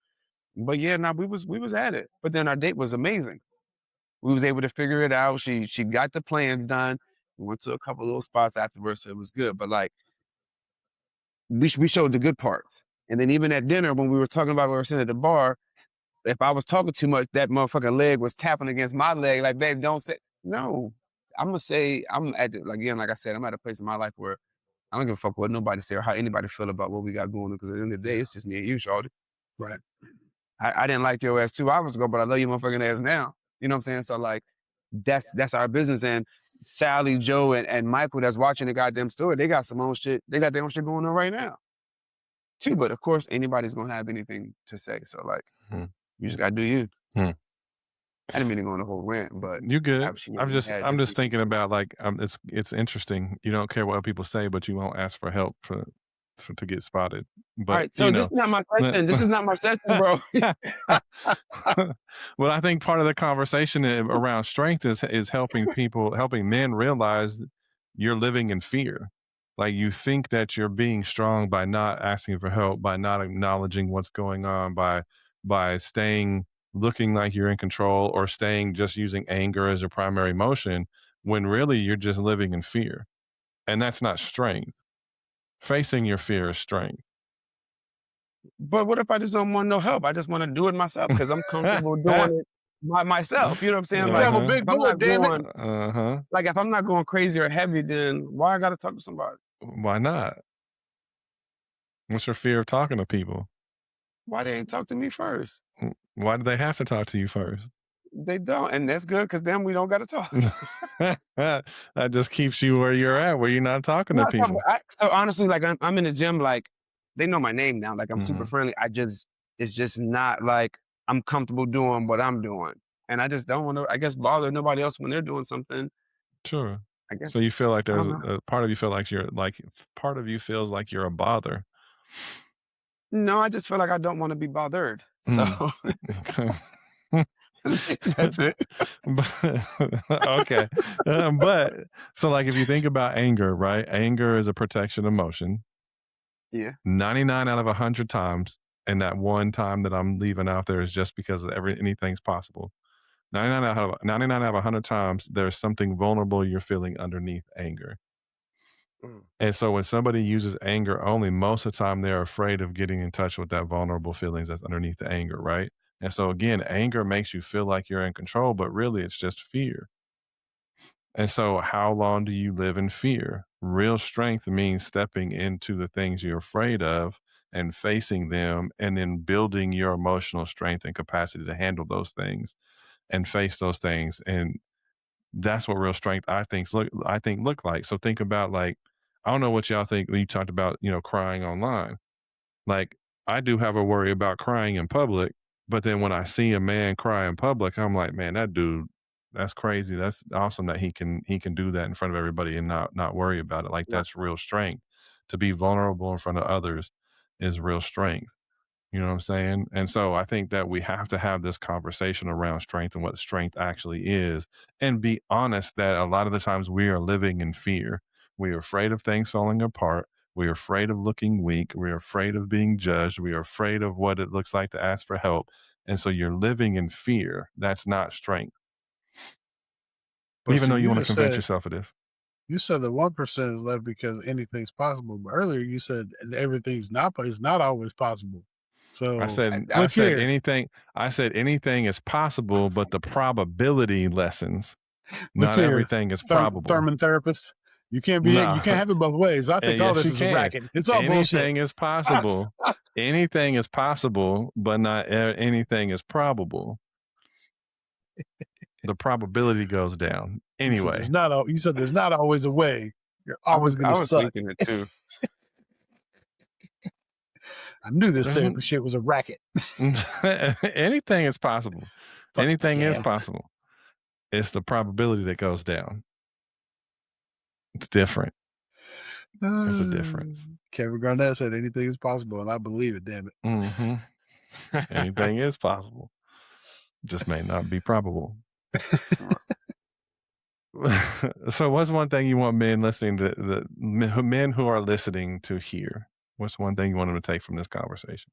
Speaker 2: But yeah, nah, we was at it. But then our date was amazing. We was able to figure it out. She got the plans done. We went to a couple little spots afterwards, so it was good. But like, we showed the good parts. And then even at dinner, when we were talking about, we were sitting at the bar, if I was talking too much, that motherfucking leg was tapping against my leg. Like, babe, don't say no. I'm gonna say, I'm at the, like, again, like I said, I'm at a place in my life where I don't give a fuck what nobody say or how anybody feel about what we got going on. Because at the end of the day,
Speaker 3: Yeah.
Speaker 2: it's just me and you, shawty.
Speaker 3: Right.
Speaker 2: I didn't like your ass 2 hours ago, but I love your motherfucking ass now. You know what I'm saying? So like, that's our business. And Sally, Joe, and Michael that's watching the goddamn story, they got some own shit. They got their own shit going on right now too. But of course, anybody's gonna have anything to say. So like,
Speaker 1: Mhm.
Speaker 2: you just gotta do you.
Speaker 1: Hmm.
Speaker 2: I didn't mean to go on the whole rant, but
Speaker 1: You good.
Speaker 2: obviously
Speaker 1: I'm
Speaker 2: you
Speaker 1: just
Speaker 2: had
Speaker 1: I'm
Speaker 2: this
Speaker 1: just
Speaker 2: deep
Speaker 1: thinking
Speaker 2: into it.
Speaker 1: about like it's interesting. You don't care what people say, but you won't ask for help to get spotted.
Speaker 2: All
Speaker 1: But
Speaker 2: right, so
Speaker 1: you
Speaker 2: this
Speaker 1: know.
Speaker 2: is not my session. This is not my session, bro.
Speaker 1: But I think part of the conversation around strength is helping men realize you're living in fear. Like you think that you're being strong by not asking for help, by not acknowledging what's going on, by staying looking like you're in control or staying just using anger as your primary emotion when really you're just living in fear. And that's not strength. Facing your fear is strength.
Speaker 2: But what if I just don't want no help? I just want to do it myself because I'm comfortable doing it by myself. You know what I'm saying?
Speaker 3: Let's
Speaker 2: Like
Speaker 3: have a
Speaker 1: Uh-huh.
Speaker 3: big
Speaker 2: if I'm
Speaker 3: bullet,
Speaker 2: not
Speaker 3: damn it.
Speaker 2: going,
Speaker 1: Uh-huh.
Speaker 2: like if I'm not going crazy or heavy, then why I gotta talk to somebody?
Speaker 1: Why not? What's your fear of talking to people?
Speaker 2: Why they ain't talk to me first?
Speaker 1: Why do they have to talk to you first?
Speaker 2: They don't, and that's good because then we don't gotta talk.
Speaker 1: That just keeps you where you're at, where you're not talking to
Speaker 2: No, so,
Speaker 1: people.
Speaker 2: so honestly, like I'm in the gym, like they know my name now. Like I'm super
Speaker 1: Mhm.
Speaker 2: friendly. It's just not like I'm comfortable doing what I'm doing, and I just don't want to. I guess bother nobody else when they're doing something.
Speaker 1: Sure.
Speaker 2: I guess
Speaker 1: So you feel like
Speaker 2: I
Speaker 1: there's
Speaker 2: don't know.
Speaker 1: a part of you feel like part of you feels like you're a bother.
Speaker 2: No, I just feel like I don't want to be bothered. So
Speaker 1: Okay.
Speaker 2: that's it.
Speaker 1: Okay. But so like if you think about anger, right? Anger is a protection emotion.
Speaker 2: Yeah.
Speaker 1: 99 out of 100 times, and that one time that I'm leaving out there is just because anything's possible. 99 out of 100 times, there's something vulnerable you're feeling underneath anger.
Speaker 2: Mm.
Speaker 1: And so when somebody uses anger only, most of the time they're afraid of getting in touch with that vulnerable feelings that's underneath the anger, right? And so again, anger makes you feel like you're in control, but really it's just fear. And so how long do you live in fear? Real strength means stepping into the things you're afraid of and facing them and then building your emotional strength and capacity to handle those things and face those things. And that's what real strength I think look like. So think about like, I don't know what y'all think when you talked about, crying online. Like I do have a worry about crying in public, but then when I see a man cry in public, I'm like, man, that dude, that's crazy. That's awesome that he can do that in front of everybody and not worry about it. Like
Speaker 2: Right.
Speaker 1: that's real strength. To be vulnerable in front of others is real strength. You know what I'm saying? And so I think that we have to have this conversation around strength and what strength actually is and be honest that a lot of the times we are living in fear. We are afraid of things falling apart. We are afraid of looking weak. We are afraid of being judged. We are afraid of what it looks like to ask for help. And so you're living in fear. That's not strength,
Speaker 3: But
Speaker 1: even
Speaker 3: see,
Speaker 1: though you
Speaker 3: you
Speaker 1: want to
Speaker 3: just
Speaker 1: convince
Speaker 3: said
Speaker 1: yourself it is.
Speaker 3: you said the 1% is left because anything's possible. But earlier you said everything's not, but it's not always possible.
Speaker 1: I
Speaker 3: So
Speaker 1: said I
Speaker 3: look
Speaker 1: said
Speaker 3: here,
Speaker 1: anything I said anything is possible, but the probability lessens.
Speaker 3: look
Speaker 1: Not
Speaker 3: here,
Speaker 1: everything is probable.
Speaker 3: Thurman therapist. You can't
Speaker 1: No.
Speaker 3: have it both ways. I think all
Speaker 1: Yes,
Speaker 3: this
Speaker 1: you
Speaker 3: is a
Speaker 1: can.
Speaker 3: racket. It's all bullshit.
Speaker 1: Anything is possible. Anything is possible, but not anything is probable. The probability goes down. Anyway.
Speaker 3: You said there's not always a way. You're always
Speaker 2: I
Speaker 3: gonna
Speaker 2: was
Speaker 3: suck.
Speaker 2: thinking it too.
Speaker 3: I knew this
Speaker 1: There's
Speaker 3: therapy shit was a racket.
Speaker 1: anything is possible.
Speaker 3: Fucking
Speaker 1: Anything is
Speaker 3: scam.
Speaker 1: possible. It's the probability that goes down. It's different. There's a difference.
Speaker 3: Kevin Garnett said anything is possible, and I believe it. Damn it.
Speaker 1: Mm-hmm. Anything is possible. Just may not be probable. So what's one thing you want men listening to the men who are listening to hear? What's one thing you want them to take from this conversation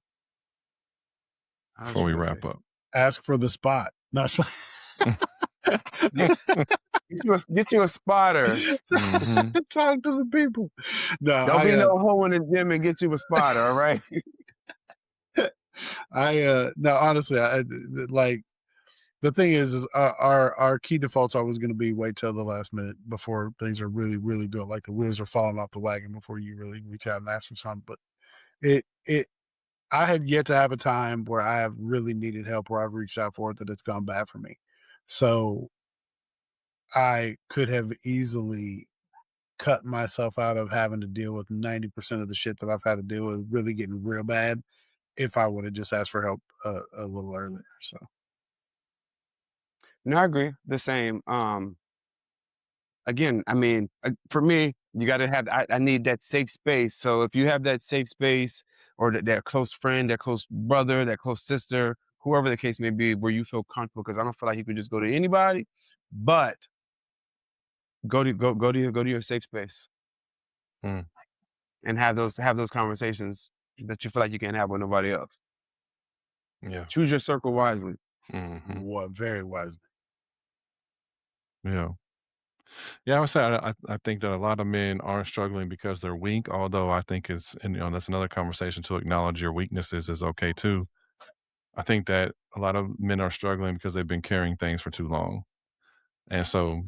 Speaker 1: before we wrap up?
Speaker 3: Ask for the spot. Not
Speaker 2: Get you a spotter.
Speaker 1: Mhm.
Speaker 3: Talk to the people. No,
Speaker 2: Don't be no hoe in the gym and get you a spotter. All right.
Speaker 3: No, honestly, like the thing is our key default's always going to be wait till the last minute before things are really, really good. Like the wheels are falling off the wagon before you really reach out and ask for something. But I have yet to have a time where I have really needed help where I've reached out for it that it's gone bad for me. So I could have easily cut myself out of having to deal with 90% of the shit that I've had to deal with really getting real bad if I would have just asked for help a little earlier. So
Speaker 2: No, I agree. The same. Again, I mean, for me, you got to have. I need that safe space. So if you have that safe space, or that close friend, that close brother, that close sister, whoever the case may be, where you feel comfortable, because I don't feel like you can just go to anybody, but go to your safe space
Speaker 1: Mm.
Speaker 2: and have those conversations that you feel like you can't have with nobody else.
Speaker 1: Yeah.
Speaker 2: Choose your circle wisely.
Speaker 1: Mhm.
Speaker 3: what very wisely.
Speaker 1: Yeah. Yeah, I would say I think that a lot of men aren't struggling because they're weak, although I think it's and, that's another conversation to acknowledge your weaknesses is okay too. I think that a lot of men are struggling because they've been carrying things for too long. And so,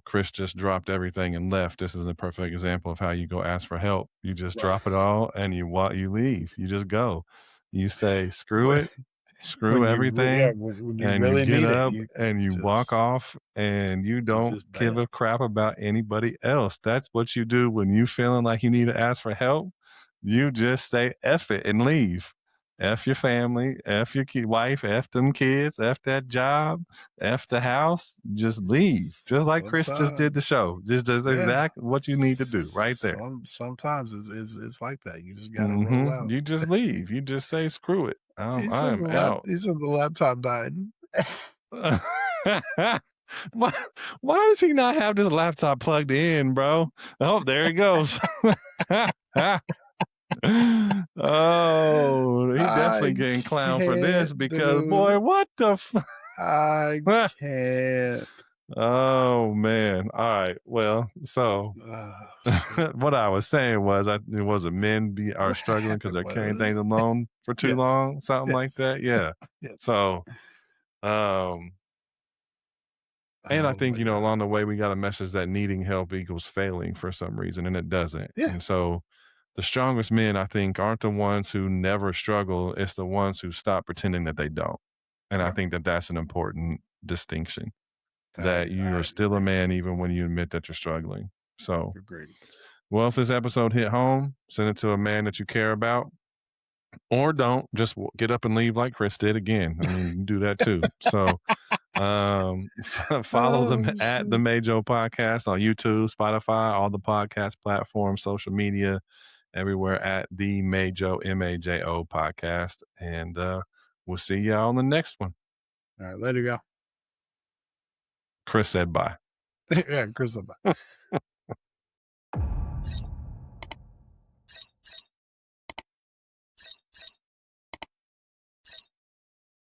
Speaker 1: Chris just dropped everything and left. This is a perfect example of how you go ask for help. You just
Speaker 3: Right.
Speaker 1: drop it all and you leave. You just go. You say, screw
Speaker 3: When
Speaker 1: it, screw
Speaker 3: yeah,
Speaker 1: everything,
Speaker 3: when you
Speaker 1: and you
Speaker 3: really
Speaker 1: get
Speaker 3: need it,
Speaker 1: up
Speaker 3: you
Speaker 1: and you walk
Speaker 3: just
Speaker 1: off and you don't give
Speaker 3: bail.
Speaker 1: a crap about anybody else. That's what you do when you feeling like you need to ask for help. You just say F it and leave. F your family, F your wife, F them kids, F that job, F the house. Just leave. Just like Chris just did the
Speaker 3: Sometimes,
Speaker 1: show. Just
Speaker 3: yeah.
Speaker 1: exactly what you need to do right there.
Speaker 3: Sometimes it's like that. You just gotta roll out.
Speaker 1: You just leave. You just say screw it. I'm out.
Speaker 3: He said the laptop died.
Speaker 1: why, why does he not have this laptop plugged in, bro? Oh, there he goes. Oh, he definitely
Speaker 3: I
Speaker 1: getting clowned for this
Speaker 3: can't,
Speaker 1: because boy,
Speaker 3: dude.
Speaker 1: what the
Speaker 3: I can't.
Speaker 1: Oh man. All right. Well, so
Speaker 3: Oh, shit.
Speaker 1: what I was saying was it wasn't men are
Speaker 3: What
Speaker 1: struggling because
Speaker 3: happened
Speaker 1: they're carrying things
Speaker 3: was
Speaker 1: alone for too
Speaker 3: yes,
Speaker 1: long, something like
Speaker 3: yes,
Speaker 1: that. Yeah.
Speaker 3: yes.
Speaker 1: So and I
Speaker 3: Oh
Speaker 1: think,
Speaker 3: my god.
Speaker 1: along the way, we got a message that needing help equals failing for some reason, and it doesn't.
Speaker 3: Yeah.
Speaker 1: And so the strongest men, I think, aren't the ones who never struggle. It's the ones who stop pretending that they don't. And I
Speaker 3: Right.
Speaker 1: think that that's an important distinction,
Speaker 3: I
Speaker 1: that you
Speaker 3: I
Speaker 1: are still a
Speaker 3: agree.
Speaker 1: man even when you admit that you're struggling. So,
Speaker 3: Agreed.
Speaker 1: well, if this episode hit home, send it to a man that you care about. Or don't just get up and leave like Chris did again. I mean, you can do that too. So, follow them
Speaker 3: Oh
Speaker 1: at the
Speaker 3: shit.
Speaker 1: Majo Podcast on YouTube, Spotify, all the podcast platforms, social media, everywhere at the Majo MAJO Podcast. And we'll see y'all on the next one.
Speaker 3: All right, later, y'all.
Speaker 1: Chris said bye.
Speaker 3: Yeah, Chris. Bye.